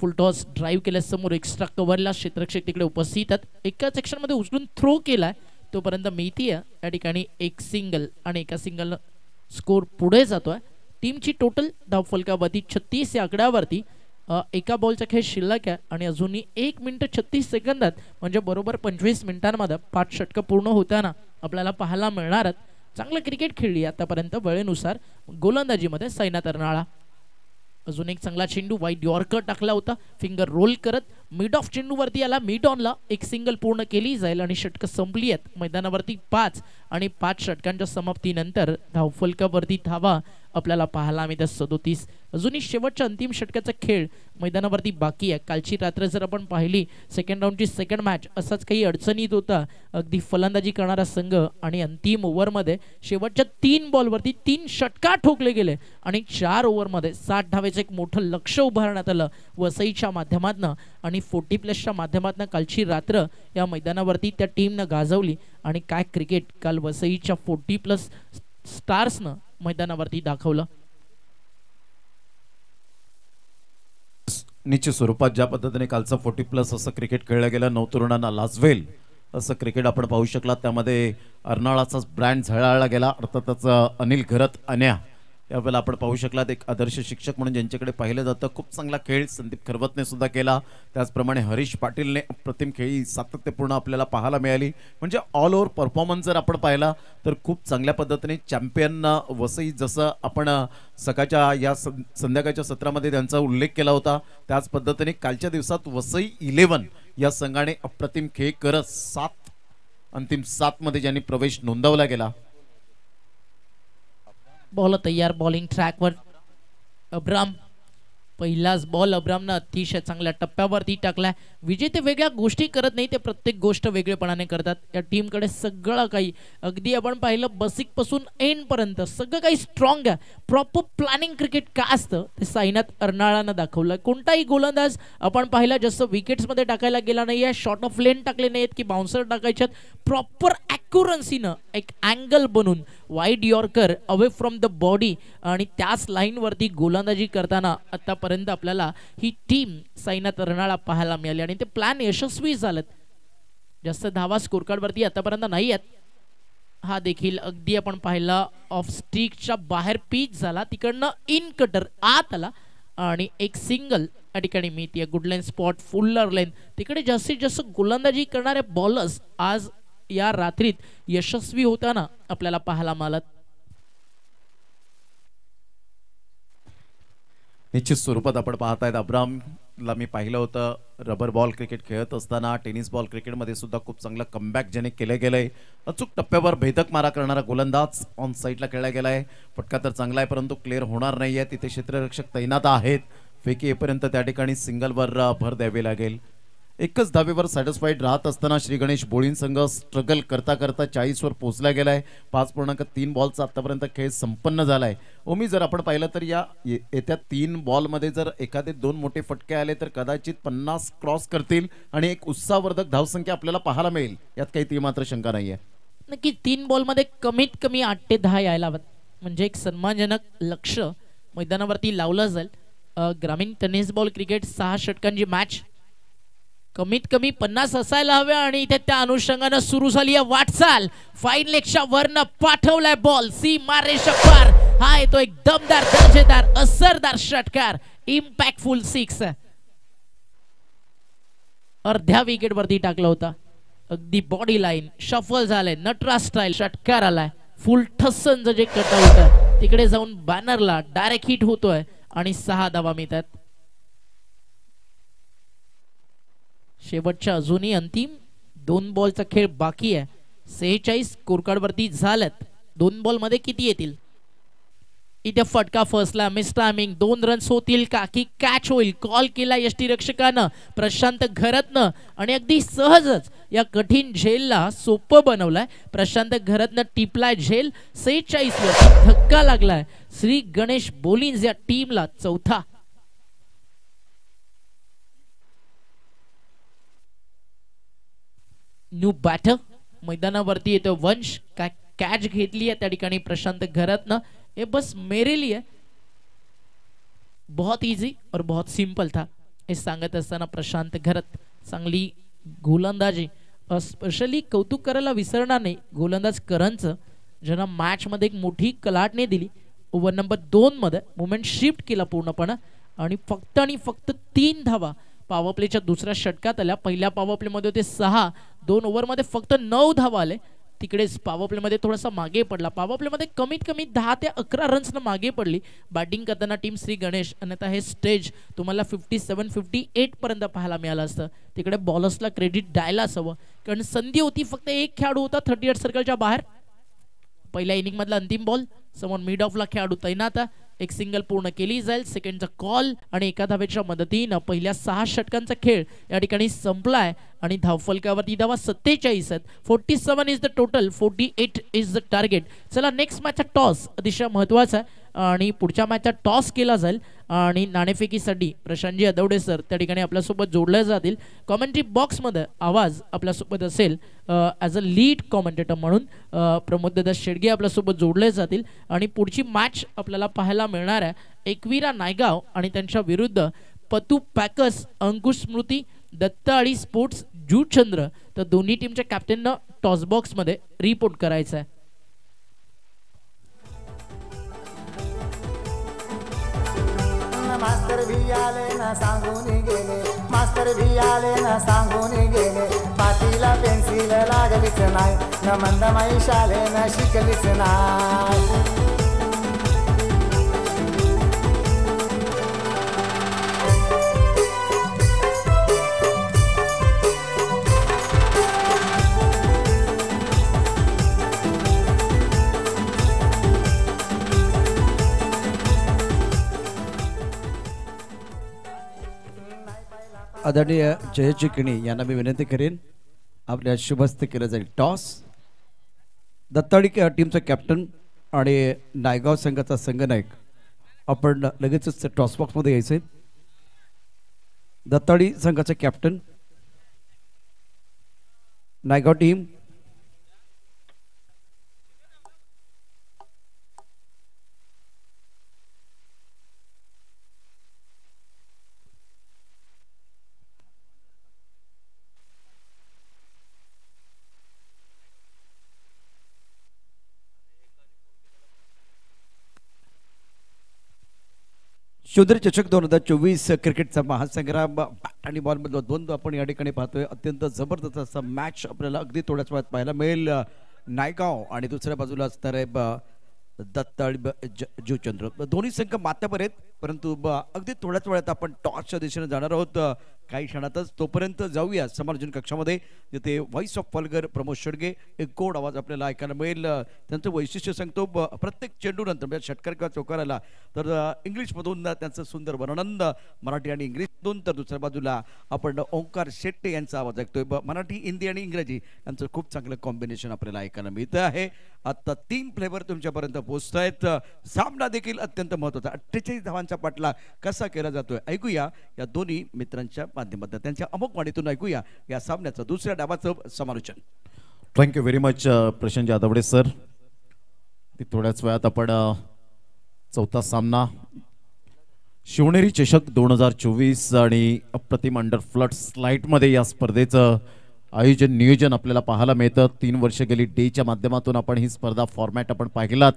फुल टॉस ड्राईव्ह केल्यासमोर एक्स्ट्रा कव्हरला क्षेत्ररक्षक तिकडे उपस्थित आहेत. एकाच सेक्शनमध्ये उचलून थ्रो केलाय तोपर्यंत मिळतीय या ठिकाणी एक सिंगल आणि एका सिंगल स्कोर पुढे जातोय. टीमची टोटल धावफलकावरती 36 या आकड्यावरती एका बॉलचा खेळ शिल्लक आहे आणि अजूनही 1 मिनिट 36 सेकंदात म्हणजे बरोबर 25 मिनिटांमध्ये 5 षटकं पूर्ण होताना आपल्याला पाहायला मिळणार आहेत. चांगलं क्रिकेट खेळली आतापर्यंत वेळेनुसार. गोलंदाजीमध्ये सायना तरनाळा. अजून एक चांगला चेंडू वाईट यॉर्कर टाकला होता, फिंगर रोल करत मिड ऑफ चेंडूवरती आला. मिड ऑनला एक सिंगल पूर्ण केली जाईल आणि षटकं संपली आहेत. मैदानावरती 5 आणि 5 षटकांच्या समाप्तीनंतर धावफलकावरती धावा आपल्याला पाहायला मिळतात 37. अजूनही शेवटच्या अंतिम षटकाचा खेळ मैदानावरती बाकी आहे. कालची रात्र जर आपण पाहिली सेकंड राऊंडची सेकंड मॅच असाच काही अडचणीत होता. अगदी फलंदाजी करणारा संघ आणि अंतिम ओव्हरमध्ये शेवटच्या 3 बॉलवरती 3 षटका ठोकले गेले आणि 4 ओव्हरमध्ये 60 धावेचं एक मोठं लक्ष उभारण्यात आलं वसईच्या माध्यमातून आणि 40+ माध्यमातून. कालची रात्र या मैदानावरती त्या टीमनं गाजवली आणि काय क्रिकेट काल वसईच्या 40+ स्टार्सनं मैदानावरती दाखवलं. निश्चित स्वरूपात ज्या पद्धतीने कालचं 40+ असं क्रिकेट खेळलं गेलं, 9 तरुणांना लाजवेल असं क्रिकेट आपण पाहू शकला. त्यामध्ये अर्नाळाचाच ब्रँड झळाळला गेला. अर्थातच अनिल घरत अन्या यावेळेला आपण पाहू शकलात एक आदर्श शिक्षक म्हणून ज्यांच्याकडे पाहिलं जातं. खूप चांगला खेळ संदीप खरवतने सुद्धा केला. त्याचप्रमाणे हरीश पाटीलने अप्रतिम खेळी सातत्यपूर्ण आपल्याला पाहायला मिळाली. म्हणजे ऑल ओव्हर परफॉर्मन्स जर आपण पाहिला तर खूप चांगल्या पद्धतीने चॅम्पियन वसई जसं आपण सकाळच्या या संध्याकाळच्या सत्रामध्ये त्यांचा उल्लेख केला होता त्याच पद्धतीने कालच्या दिवसात वसई 11 या संघाने अप्रतिम खेळ करत अंतिम 7 मध्ये ज्यांनी प्रवेश नोंदवला गेला. बॉल तयार. बॉलिंग ट्रॅकवर अब्राम. पहिलाच बॉल अब्रामनं अतिशय चांगल्या टप्प्यावरती टाकलाय. विजेते वेगळ्या गोष्टी करत नाही, ते प्रत्येक गोष्ट वेगळेपणाने करतात. या टीमकडे सगळं काही अगदी आपण पाहिलं बेसिक पासून एंड पर्यंत सगळं काही स्ट्रॉंग आहे. प्रॉपर प्लॅनिंग क्रिकेट काय असतं ते साईनाथ अर्नाळानं दाखवलं. कोणताही गोलंदाज आपण पाहिला जसं विकेट्समध्ये टाकायला गेला नाही आहे, शॉर्ट ऑफ लेन टाकले नाहीत की बाउन्सर टाकायच्यात. प्रॉपर ॲक्युरन्सीनं एक अँगल बनून wide yorker away from the body आणि त्याच लाईनवरती गोलंदाजी करताना आतापर्यंत आपल्याला ही टीम साईनाथ अर्नाळा पाहायला मिळाली आणि ते प्लॅन यशस्वी झालेत. जास्त धावा स्कोरकार्डवरती आतापर्यंत नाही आहेत. हा देखील अगदी आपण पाहिला ऑफ स्ट्रिकच्या बाहेर पिच झाला, तिकडनं इन कटर आत आला आणि एक सिंगल या ठिकाणी मिळते. गुडलाईन स्पॉट फुल्लर लाईन तिकडे जास्तीत जास्त गोलंदाजी करणारे बॉलर्स आज या रात्रीत यशस्वी होताना आपल्याला पाहायला मिळालं. निश्चित स्वरूपात आपण पाहतायत अब्रामला मी पाहिलं होतं रबर बॉल क्रिकेट खेळत असताना. टेनिस बॉल क्रिकेटमध्ये सुद्धा खूप चांगलं कमबॅक ज्याने केले गेलंय. अचूक टप्प्यावर भेदक मारा करणारा गोलंदाज ऑन साईडला खेळला गेलाय. फटका तर चांगला आहे परंतु क्लिअर होणार नाहीये. तिथे क्षेत्ररक्षक तैनात आहेत. फेकी येईपर्यंत त्या ठिकाणी सिंगलवर भर द्यावी लागेल. एकच धावेवर सॅटिस्फाईड राहत असताना श्री गणेश बोळीन संघ स्ट्रगल करता करता 40 वर पोहोचला गेलाय. 5.3 बॉलचा आतापर्यंत खेळ संपन्न झालाय. ओमी जर आपण पाहिलं तर या येत्या 3 बॉलमध्ये जर एखादे 2 मोठे फटके आले तर कदाचित 50 क्रॉस करतील आणि एक उत्साहवर्धक धावसंख्या आपल्याला पाहायला मिळेल. यात काही ती मात्र शंका नाहीये. नक्की 3 बॉलमध्ये कमीत कमी 8 ते 10 यायला हवं म्हणजे एक सन्मानजनक लक्ष मैदानावरती लावलं जाईल. ग्रामीण टेनिस बॉल क्रिकेट 6 षटकांची मॅच कमीत कमी 50 असायला हवे आणि इथे त्या अनुषंगाने सुरू झाली आहे वाटचाल. फाईन लेगच्या वरनं पाठवलाय बॉल सीमा रेषेपार. हा येतो एक दमदार दर्जेदार असरदार षटकार. इम्पॅक्टफुल 6 अर्ध्या विकेट वरती टाकला होता. अगदी बॉडी लाईन शफल झाले. नटराज स्टाईल षटकार आलाय. फुल ठसन जे कटआउट तिकडे जाऊन बॅनरला डायरेक्ट हिट होतोय आणि 6 धावा मिळतात. शेवटच्या अजूनही अंतिम 2 बॉलचा खेळ बाकी आहे. 46 स्कोरकार्ड वरती झाल्यात. 2 बॉल मध्ये किती येतील? इथे फटका फसला, मिस टायमिंग. 2 रन्स होतील का की कॅच होईल? कॉल केला यष्टीरक्षकानं प्रशांत घरतनं आणि अगदी सहजच या कठीण झेलला सोपं बनवलंय. प्रशांत घरतनं टिपलाय झेल. 46 वर धक्का लागलाय श्री गणेश बोलिन्स या टीमला चौथा. न्यू बॅटर मैदानावरती येतो वंश. काय कॅच घेतली आहे त्या ठिकाणी प्रशांत घरतनं. ये बस मेरे लिए बहुत इजी और बहुत सिंपल था हे सांगत असताना प्रशांत घरत चांगली गोलंदाजी. स्पेशली कौतुक करायला विसरणार नाही गोलंदाज करणचं, ज्यांना मॅच मध्ये एक मोठी कलाटणी दिली. ओव्हर नंबर 2 मध्ये मुवमेंट शिफ्ट केला पूर्णपणे आणि फक्त 3 धावा पॉवर प्लेच्या दुसऱ्या षटकात आल्या. पहिल्या पॉवर प्ले मध्ये होते 6, 2 ओव्हर मध्ये फक्त 9 धावा आले. तिकडेच पॉवर प्ले मध्ये थोडासा मागे पडला. पॉवर प्ले मध्ये कमीत कमी 10 ते 11 रन्स मागे पडली. बॅटिंग करताना टीम श्री गणेश. आणि आता हे स्टेज तुम्हाला 57-58 पर्यंत पाहायला मिळालं असतं. तिकडे बॉलर्सला क्रेडिट द्यायलाच हवं, कारण संधी होती. फक्त एक खेळाडू होता 38 सर्कलच्या बाहेर. पहिल्या इनिंग मधला अंतिम बॉल समोर मिड ऑफला खेळाडू तैनात. एक सिंगल पूर्ण केली जाईल. सेकंडचा कॉल आणि एका धावेच्या मदतीनं पहिल्या 6 षटकांचा खेळ या ठिकाणी संपलाय आणि धावफलकावरती धावा 47 आहेत. 47 is the total, 48 is the target. चला नेक्स्ट मॅचचा टॉस अतिशय महत्वाचा आहे आणि पुढच्या मॅचचा टॉस केला जाईल आणि नाणेफेकीसाठी प्रशांतजी अदवडे सर त्या ठिकाणी आपल्यासोबत जोडले जातील. कॉमेंट्री बॉक्समध्ये आवाज आपल्यासोबत असेल ॲज अ लीड कॉमेंटेटर म्हणून प्रमोद दादा शेडगे आपल्यासोबत जोडले जातील आणि पुढची मॅच आपल्याला पाहायला मिळणार आहे एकविरा नायगाव आणि त्यांच्या विरुद्ध पतू पॅकर्स अंकुश स्मृती दत्ताळी स्पोर्ट्स जूचंद्र. तर दोन्ही टीमच्या कॅप्टननं टॉस बॉक्स मध्ये रिपोर्ट करायचं आहे. मास्तर भी आले ना सांगून गेले, मास्तर भी आले ना सांगून गेले. पाटीला पेन्सिल लागलीच नाही, न मंदमाई शाले न शिकलीच नाही. आदरणीय जयजी किणी यांना मी विनंती करेन आपल्या शुभस्ते केलं जाईल टॉस. दत्ताळी टीमचा कॅप्टन आणि नायगाव संघाचा संघनायक आपण लगेचच टॉस बॉक्समध्ये यायचे. दत्ताळी संघाचे कॅप्टन, नायगाव टीम शूद्र चषक 2024 क्रिकेटचा महासंग्राम बॅट आणि बॉल मधला द्वंद्व आपण या ठिकाणी पाहतोय. अत्यंत जबरदस्त असा मॅच आपल्याला अगदी थोड्याच वेळात पाहायला मिळेल. नायगाव आणि दुसऱ्या बाजूला असणार आहे दत्ताळी जूचंद्र. दोन्ही संघ माथ्यावर आहेत, परंतु अगदी थोड्याच वेळात आपण टॉसच्या दिशेने जाणार आहोत काही क्षणातच. तोपर्यंत जाऊया समालोचन कक्षामध्ये, जिथे व्हॉइस ऑफ पलघर प्रमोद शेडगे एक गोड आवाज आपल्याला ऐकायला मिळेल. त्यांचं वैशिष्ट्य सांगतो प्रत्येक चेंडूनंतर म्हणजे षटकार किंवा चौकार आला तर इंग्लिशमधून त्यांचं सुंदर वर्णन मराठी आणि इंग्लिशमधून. तर दुसऱ्या बाजूला आपण ओंकार शेट्टे यांचा आवाज ऐकतोय. मराठी हिंदी आणि इंग्रजी यांचं खूप चांगलं कॉम्बिनेशन आपल्याला ऐकायला मिळतं आहे. आता 3 फ्लेवर तुमच्यापर्यंत पोहोचत आहेत. सामना देखील अत्यंत महत्त्वाचा 48 धावांचा पाठलाग कसा केला जातोय ऐकूया या दोन्ही मित्रांच्या माध्यमातून. त्यांच्या अमुक वाणीतून ऐकूया या सामन्याचं दुसऱ्या डावाचं समालोचन. थँक्यू व्हेरी मच प्रशांत जाधवडे सर. थोड्याच वेळात आपण चौथा सामना शिवनेरी चषक 2024 आणि अप्रतिम अंडर फ्लड स्लाइट मध्ये या स्पर्धेचं आयोजन नियोजन आपल्याला पाहायला मिळतं. 3 वर्ष गेली डेच्या माध्यमातून आपण ही स्पर्धा फॉर्मॅट आपण पाहिलात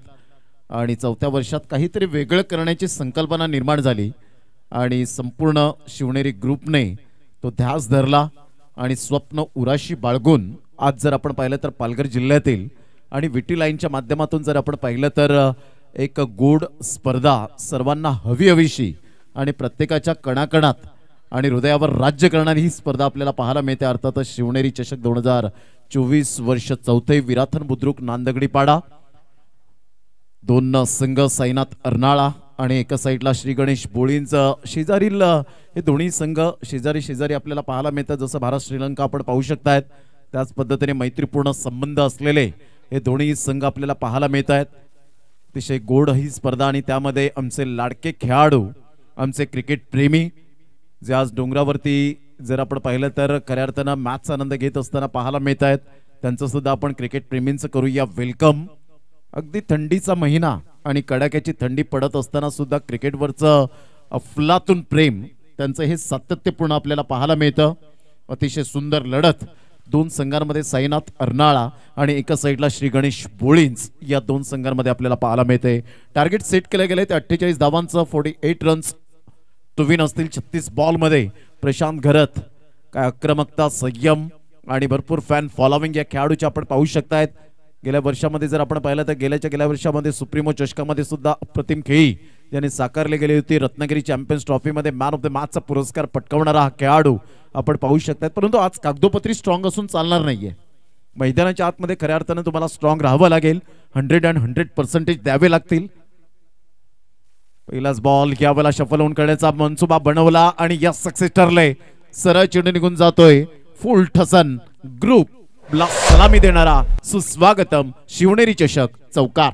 आणि चौथ्या वर्षात काहीतरी वेगळं करण्याची संकल्पना निर्माण झाली आणि संपूर्ण शिवनेरी ग्रुपने तो ध्यास धरला आणि स्वप्न उराशी बाळगून आज जर आपण पाहिलं तर पालघर जिल्ह्यातील आणि विटी लाईनच्या माध्यमातून जर आपण पाहिलं तर एक गोड स्पर्धा सर्वांना हवीशी आणि प्रत्येकाच्या कणाकणात आणि हृदयावर राज्य करणारी ही स्पर्धा आपल्याला पाहायला मिळते. अर्थातच शिवनेरी चषक 2024 वर्ष चौथे विराथन बुद्रुक नांदगडी पाडा. दोन संघ साईनाथ अर्नाळा आणि एका साईडला श्री गणेश बोळींचं शेजारील हे दोन्ही संघ शेजारी शेजारी आपल्याला पाहायला मिळतात. जसं भारत श्रीलंका आपण पाहू शकतायत त्याच पद्धतीने मैत्रीपूर्ण संबंध असलेले हे दोन्ही संघ आपल्याला पाहायला मिळत आहेत. अतिशय गोड ही स्पर्धा आणि त्यामध्ये आमचे लाडके खेळाडू आमचे क्रिकेट प्रेमी जे आज डोंगरावरती जर आपण पाहिलं तर खऱ्या अर्थानं मॅचचा आनंद घेत असताना पाहायला मिळत आहेत. त्यांचं सुद्धा आपण क्रिकेट प्रेमींचं करूया वेलकम. अगदी थंडीचा महिना आणि कडाक्याची थंडी पडत असताना सुद्धा क्रिकेटवरचं अफलातून प्रेम त्यांचं हे सातत्यपूर्ण आपल्याला पाहायला मिळतं. अतिशय सुंदर लढत दोन संघांमध्ये साईनाथ अर्नाळा आणि एका साईडला श्री गणेश बोळींज या दोन संघांमध्ये आपल्याला पाहायला मिळते. टार्गेट सेट केले गेले ते 48 धावांचं 48 रन्स टू विन असतील. 36 बॉलमध्ये प्रशांत घरत काय आक्रमकता संयम आणि भरपूर फॅन फॉलोविंग या खेळाडूचे आपण पाहू शकतायत. गेल्या वर्षामध्ये जर आपण पाहिलं तर गेल्या वर्षामध्ये सुप्रीमो चषकामध्ये सुद्धा अप्रतिम खेळी ज्याने साकारली गेली होती. रत्नागिरी चॅम्पियन्स ट्रॉफीमध्ये मॅन ऑफ द मॅचचा पुरस्कार पटकावणारा हा खेळाडू आपण पाहू शकतात. परंतु आज कागदोपत्री स्ट्रॉंग असून चालणार नाहीये. मैदानाच्या आतमध्ये खऱ्या अर्थानं तुम्हाला स्ट्रॉंग राहावं लागेल. 100% द्यावे लागतील. पहिलाच बॉल यावेळेला शफल होऊन करण्याचा मनसुबा बनवला आणि या सक्सेस ठरले. सरळ चेंडू निघून जातोय. फुल ठसन ग्रुप ला सलामी देणारा सुस्वागतम शिवनेरी चषक चौकार.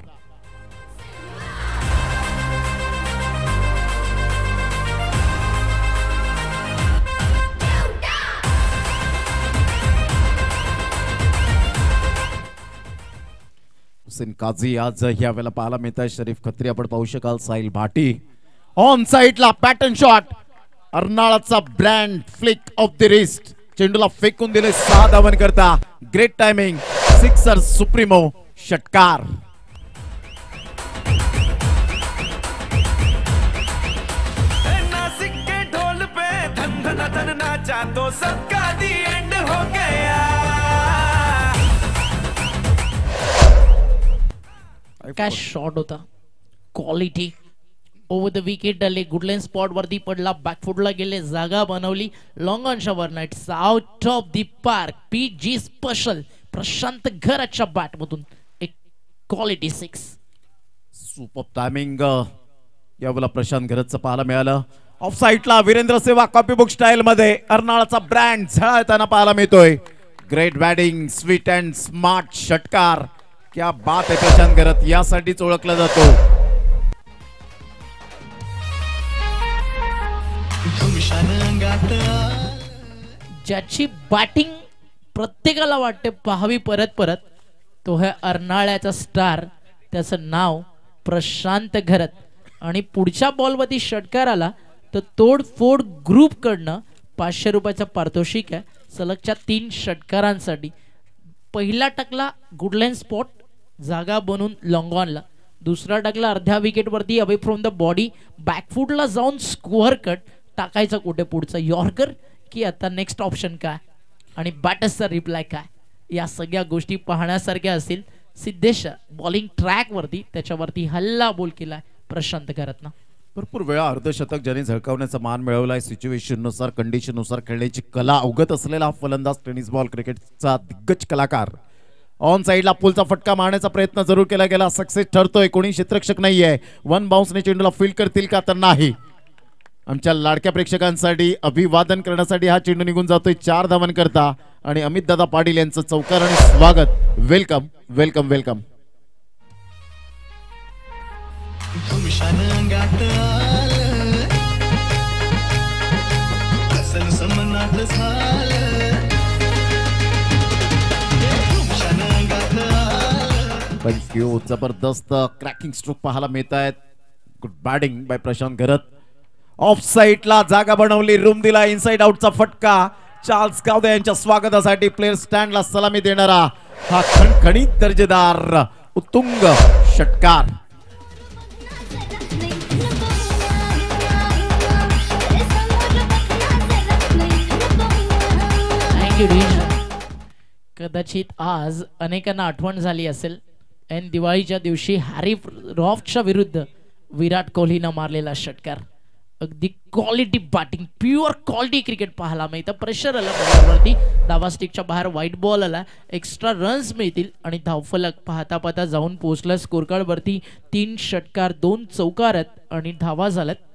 हुसेन काझी आज या वेळेला पाहायला मिळत आहे. शरीफ खत्री आपण पाहू शकाल. साहिल भाटी ऑन साइडला पॅटर्न शॉट. अर्नाळाचा brand flick off the wrist चेंडूला फेकून दिले. 6 धावन करता. Great timing. सिक्सर सुप्रीमो षटकार. नासिक के ढोल पे धन धन धन नाचा तो सबका दी एंड हो गया. काय शॉट होता. क्वालिटी ओव्हर द विकेट डले. गुडलेन स्पॉट वरती पडला. बॅकफुटला गेले. जागा बनवली. Long on shower night out of the park. PG special Prashant घराच्या बॅट मधून एक क्वालिटी 6. सुपर टायमिंग यावेळेला प्रशांत घरतचं पाहायला मिळालं. ऑफ साईडला वीरेंद्र सेवा कॉपी बुक स्टाईल मध्ये अर्नाळाचा ब्रँड झळाळताना पाहायला मिळतोय. Great batting sweet and smart षटकार. क्या बात आहे. प्रशांत घरत यासाठीच ओळखला जातो. ज्याची बॅटिंग प्रत्येकाला वाटते पाहावी परत परत तो है अर्नाळ्याचा स्टार. त्याचं नाव प्रशांत घरत. आणि पुढच्या बॉलवरती षटकार आला तर तोडफोड ग्रुप कडनं 500 रुपयाचा पारितोषिक आहे सलगच्या 3 षटकारांसाठी. पहिला टाकला गुडलाईन स्पॉट जागा बनून लॉंग ऑनला. दुसरा टाकला अर्ध्या विकेट वरती अवे फ्रॉम द बॉडी बॅकफुटला जाऊन स्कोअर कट. टाकायचा कुठे पुढचा यॉर्कर की आता नेक्स्ट ऑप्शन काय आणि बॅटर्सचा रिप्लाय काय या सगळ्या गोष्टी पाहण्यासारख्या असतील. सिद्धेश बॉलिंग ट्रॅक वरती त्याच्यावरती हल्ला बोल केलाय प्रशांत घरतनं. भरपूर वेळा अर्धशतक ज्याने झळकावण्याचा मान मिळवलाय. सिच्युएशन नुसार कंडिशन नुसार खेळण्याची कला अवगत असलेला हा फलंदाज टेनिस बॉल क्रिकेटचा दिग्गज कलाकार. ऑन साइडला पुलचा फटका मारण्याचा प्रयत्न जरूर केला गेला. सक्सेस ठरतोय. कोणी क्षेत्ररक्षक नाहीये. 1 बाउन्सने चेंडूला फील्ड करतील का तर नाही. आमच्या लाडक्या प्रेक्षकांसाठी अभिवादन करण्यासाठी हा चेंडू निघून जातोय 4 धावन करता. आणि अमित दादा पाटील यांचं चौकार आणि स्वागत. Welcome welcome welcome. थँक्यू. जबरदस्त क्रॅकिंग स्ट्रोक पाहायला मिळत आहेत. Good batting by Prashant Gharat. Off साइडला जागा बनवली. रूम दिला. इनसाइड आउटचा फटका. चार्ल्स गावदे यांच्या स्वागतासाठी प्लेयर स्टँडला सलामी देणारा हा खणखणीत दर्जेदार उत्तुंग षटकार. कदाचित आज अनेकांना आठवण झाली असेल एन दिवाळीच्या दिवशी हॅरी रॉफच्या विरुद्ध विराट कोहलीनं मारलेला षटकार. अगदी quality batting, pure quality cricket पाहायला मिळतं. प्रेशर आला बॉलवरती, डावा स्टिकच्या बाहेर व्हाईट बॉल आला, एक्स्ट्रा रन्स मिळतील आणि धावफलक पाहता पाहता जाऊन पोहोचला स्कोर कार्ड वरती. 3 षटकार 2 चौकार आहेत आणि धावा झाल्यात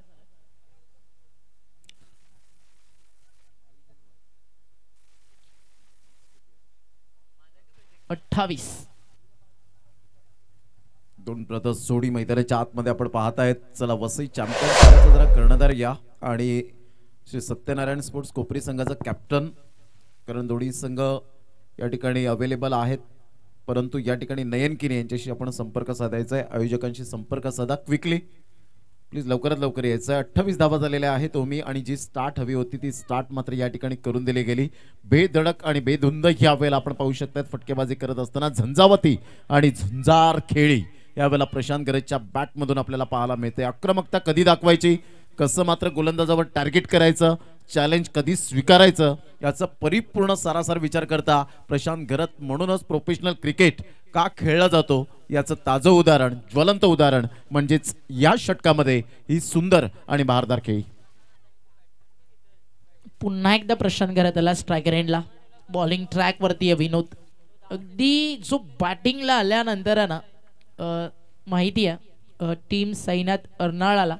28. दोन ब्रदर्स जोडी मैदानाच्या आतमध्ये आपण पाहत आहेत. चला वसई चॅम्पियन्स जरा कर्णधार या आणि श्री सत्यनारायण स्पोर्ट्स कोपरी संघाचा कॅप्टन, कारण दोन्ही संघ या ठिकाणी अवेलेबल आहेत, परंतु या ठिकाणी नयन किने यांच्याशी आपण संपर्क साधायचा आहे. आयोजकांशी संपर्क साधा क्विकली प्लीज, लवकरात लवकर यायचं आहे. 28 धावा झालेल्या आहेत ओमी, आणि जी स्टार्ट हवी होती ती स्टार्ट मात्र या ठिकाणी करून दिली गेली. बेधडक आणि बेधुंद या वेळेला आपण पाहू शकतात फटकेबाजी करत असताना झंझावती आणि झुंजार खेळी यावेळेला प्रशांत गरजच्या बॅटमधून आपल्याला पाहायला मिळते. आक्रमकता कधी दाखवायची, कसं मात्र गोलंदाजावर टार्गेट करायचं, चॅलेंज कधी स्वीकारायचं, याचा परिपूर्ण सारासार विचार करता प्रशांत गरज म्हणूनच प्रोफेशनल क्रिकेट का खेळला जातो याचं ताजं उदाहरण, ज्वलंत उदाहरण म्हणजेच या षटकामध्ये ही सुंदर आणि बहारदार खेळी. पुन्हा एकदा प्रशांत गरज आला स्ट्रायकर एंडला, बॉलिंग ट्रॅक वरती आहे विनोद. अगदी जो बॅटिंगला आल्यानंतर आहे ना, माहिती आहे टीम साईनाथ अर्नाळाला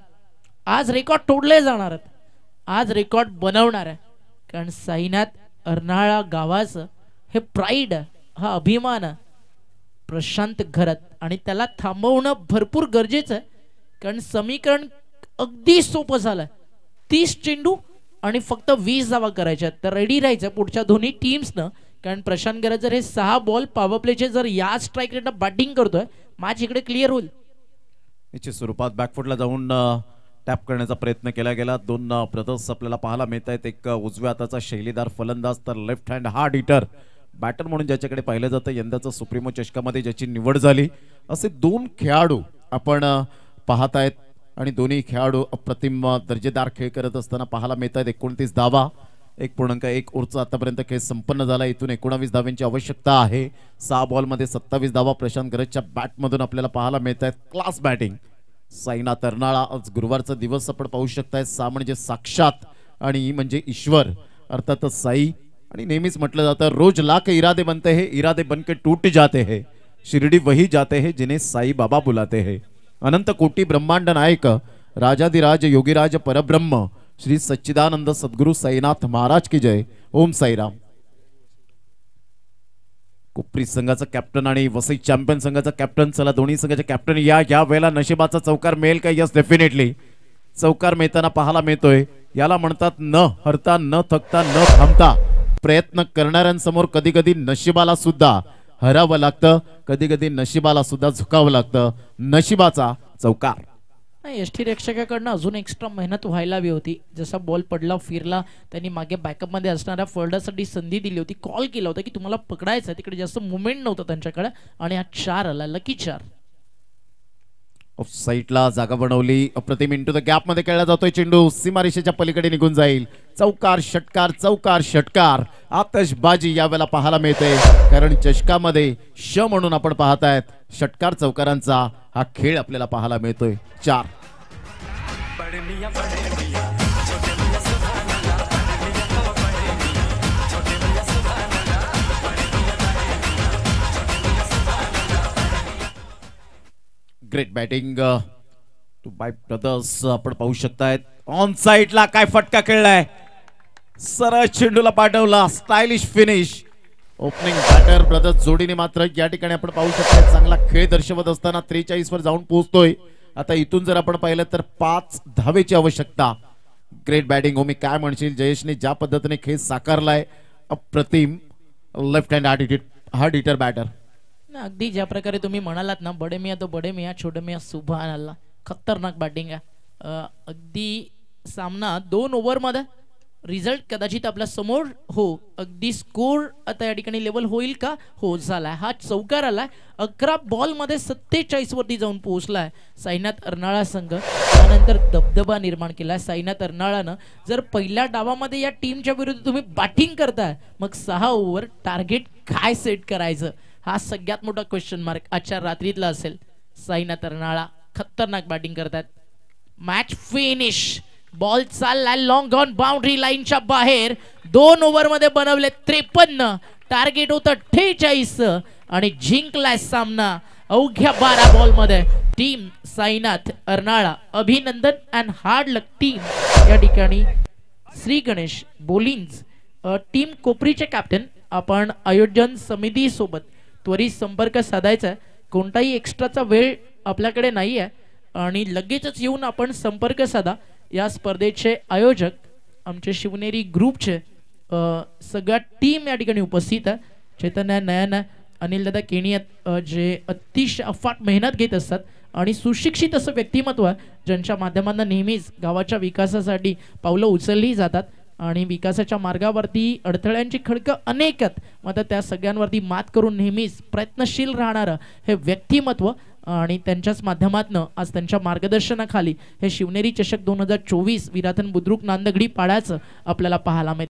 आज रेकॉर्ड तोडले जाणार आहेत, आज रेकॉर्ड बनवणार आहे. कारण साईनाथ अर्नाळा गावाचं हे प्राईड, हा अभिमान आहे प्रशांत घरत, आणि त्याला थांबवणं भरपूर गरजेचं आहे. कारण समीकरण अगदी सोपं झालंय, 30 चेंडू आणि फक्त 20 धावा करायच्या, तर रेडी राहायचं पुढच्या दोन्ही टीम्सनं. कारण प्रशांत गरज जर हे 6 बॉल पॉवर प्लेचे जर या स्ट्राईक रेटला बॅटिंग करतोय, मॅच इकडे क्लिअर होईल. निश्चित स्वरूपात बॅकफुटला जाऊन टॅप करण्याचा प्रयत्न केला गेला. 2 ब्रदर्स आपल्याला पाहायला मिळत आहेत. एक उजव्या हाताचा शैलीदार फलंदाज, तर left hand hard hitter batter म्हणून ज्याच्याकडे पाहिलं जातं. यंदाचा सुप्रीमो चषकामध्ये ज्याची निवड झाली, असे 2 खेळाडू आपण पाहत आहेत आणि दोन्ही खेळाडू अप्रतिम दर्जेदार खेळ करत असताना पाहायला मिळत आहेत. 29 धावा, 1.1 ओव्हरचा आतापर्यंत खेळ संपन्न झाला. इथून 19 धावांची आवश्यकता आहे. 6 बॉलमध्ये 27 धावा प्रशांत गरजच्या बॅटमधून आपल्याला पाहायला मिळत आहेत. Class batting Sainath Arnala. आज गुरुवारचा दिवस आपण पाहू शकताय. 6 म्हणजे साक्षात आणि म्हणजे ईश्वर अर्थातच साई. आणि नेहमीच म्हटलं जातं रोज लाख इरादे बनते हैं, इरादे बनके टूट जाते हैं, शिरडी वही जाते हैं जिन्हें साई बाबा बुलाते हैं. अनंत कोटी ब्रह्मांड नायक राजाधिराज योगीराज परब्रह्म श्री सच्चिदानंद सद्गुरु साईनाथ महाराज की जय. ओम साईराम. कोपरी संघाचा कॅप्टन आणि वसई चॅम्पियन संघाचा कॅप्टन, चला दोन्ही संघाचे कॅप्टन या वेळेला नशिबाचा चौकार मिळेल का? यस, डेफिनेटली चौकार मिळताना पाहायला मिळतोय. याला म्हणतात न हरता, न थकता, न थांबता प्रयत्न करणाऱ्यांसमोर कधी कधी नशिबाला सुद्धा हरावं लागतं, कधी कधी नशिबाला सुद्धा झुकावं लागतं. नशिबाचा चौकार. यष्टी रक्षकाकडनं अजून एक्स्ट्रा मेहनत व्हायला हवी होती. जसा बॉल पडला फिरला, त्यांनी मागे बॅकअप मध्ये असणाऱ्या फोल्डरसाठी संधी दिली होती, कॉल केला होता की तुम्हाला पकडायचं, तिकडे जास्त मुवमेंट नव्हतं त्यांच्याकडे आणि हा 4 आला, लकी 4. ऑफ साईडला जागा बनवली, अप्रतिम इंटू द गॅप मध्ये खेळला जातोय चेंडू, सीमारेषेच्या पलीकडे निघून जाईल. चौकार षटकार, चौकार षटकार, आतषबाजी यावेळेला पाहायला मिळते. कारण चषकामध्ये श म्हणून आपण पाहतायत षटकार चौकारांचा हा खेळ आपल्याला पाहायला मिळतोय. 4. Great batting too by brothers. आपण पाहू शकतायत ऑन साइडला काय फटका खेळलाय, सरळ चेंडूला पाठवला, stylish finish. Opening batter brothers जोडीने मात्र या ठिकाणी आपण पाहू शकतो चांगला खेळ दर्शवत असताना 43 वर जाऊन पोहोचतोय. आता इथून जर आपण पाहिलं तर 5 धावेची आवश्यकता. Great batting. हो, मी काय म्हणशील जयेशने ज्या पद्धतीने खेळ साकारलाय, अप्रतिम. Left hand hard hitter batter. अगदी ज्या प्रकारे तुम्ही म्हणालात ना, बडे मिया तो बडे मिया, छोटे मिया सुभान अल्लाह, खतरनाक बॅटिंग आहे. अगदी सामना 2 ओव्हर मध्ये रिझल्ट कदाचित आपल्या समोर हो. अगदी स्कोर आता या ठिकाणी लेवल होईल का? हो, झालाय. हा चौकार आलाय. 11 बॉल मध्ये 47 वरती जाऊन पोहोचलाय साईनाथ अर्नाळा संघ. त्यानंतर दबदबा निर्माण केलाय साईनाथ अर्नाळानं. जर पहिल्या डावामध्ये या टीमच्या विरुद्ध तुम्ही बॅटिंग करताय, मग 6 ओव्हर टार्गेट काय सेट करायचं, हा सगळ्यात मोठा क्वेश्चन मार्क आजच्या रात्रीतला असेल. साईनाथ अर्नाळा खतरनाक बॅटिंग करतात. मॅच फिनिश बॉल चाललाय लॉंग ऑन बाउंड्री लाईनच्या बाहेर. 2 ओव्हरमध्ये बनवले 53. टार्गेट होतं 46 आणि जिंकलाय सामना अवघ्या 12 बॉलमध्ये. टीम साईनाथ अर्नाळा अभिनंदन अँड हार्ड लक टीम या ठिकाणी. श्री गणेश बोलिंज टीम कोपरीचे कॅप्टन, आपण आयोजन समिती सोबत त्वरित संपर्क साधायचा आहे. कोणताही एक्स्ट्राचा वेळ आपल्याकडे नाही आहे आणि लगेचच येऊन आपण संपर्क साधा. या स्पर्धेचे आयोजक आमचे शिवनेरी ग्रुपचे सगळ्या टीम या ठिकाणी उपस्थित आहे. चैतन्य नयन, अनिल दादा केणियत जे अतिशय अफाट मेहनत घेत असतात आणि सुशिक्षित असं व्यक्तिमत्व आहे ज्यांच्या माध्यमातून नेहमीच गावाच्या विकासासाठी पावलं उचलली जातात आणि विकासाच्या मार्गावरती अडथळ्यांची खडकं अनेक आहेत, मात्र त्या सगळ्यांवरती मात करून नेहमीच प्रयत्नशील राहणारं हे व्यक्तिमत्व आणि त्यांच्याच माध्यमातून आज त्यांच्या मार्गदर्शनाखाली हे शिवनेरी चषक 2024 विराथन बुद्रुक नांदगडी पाड्याचं आपल्याला पाहायला मिळतं.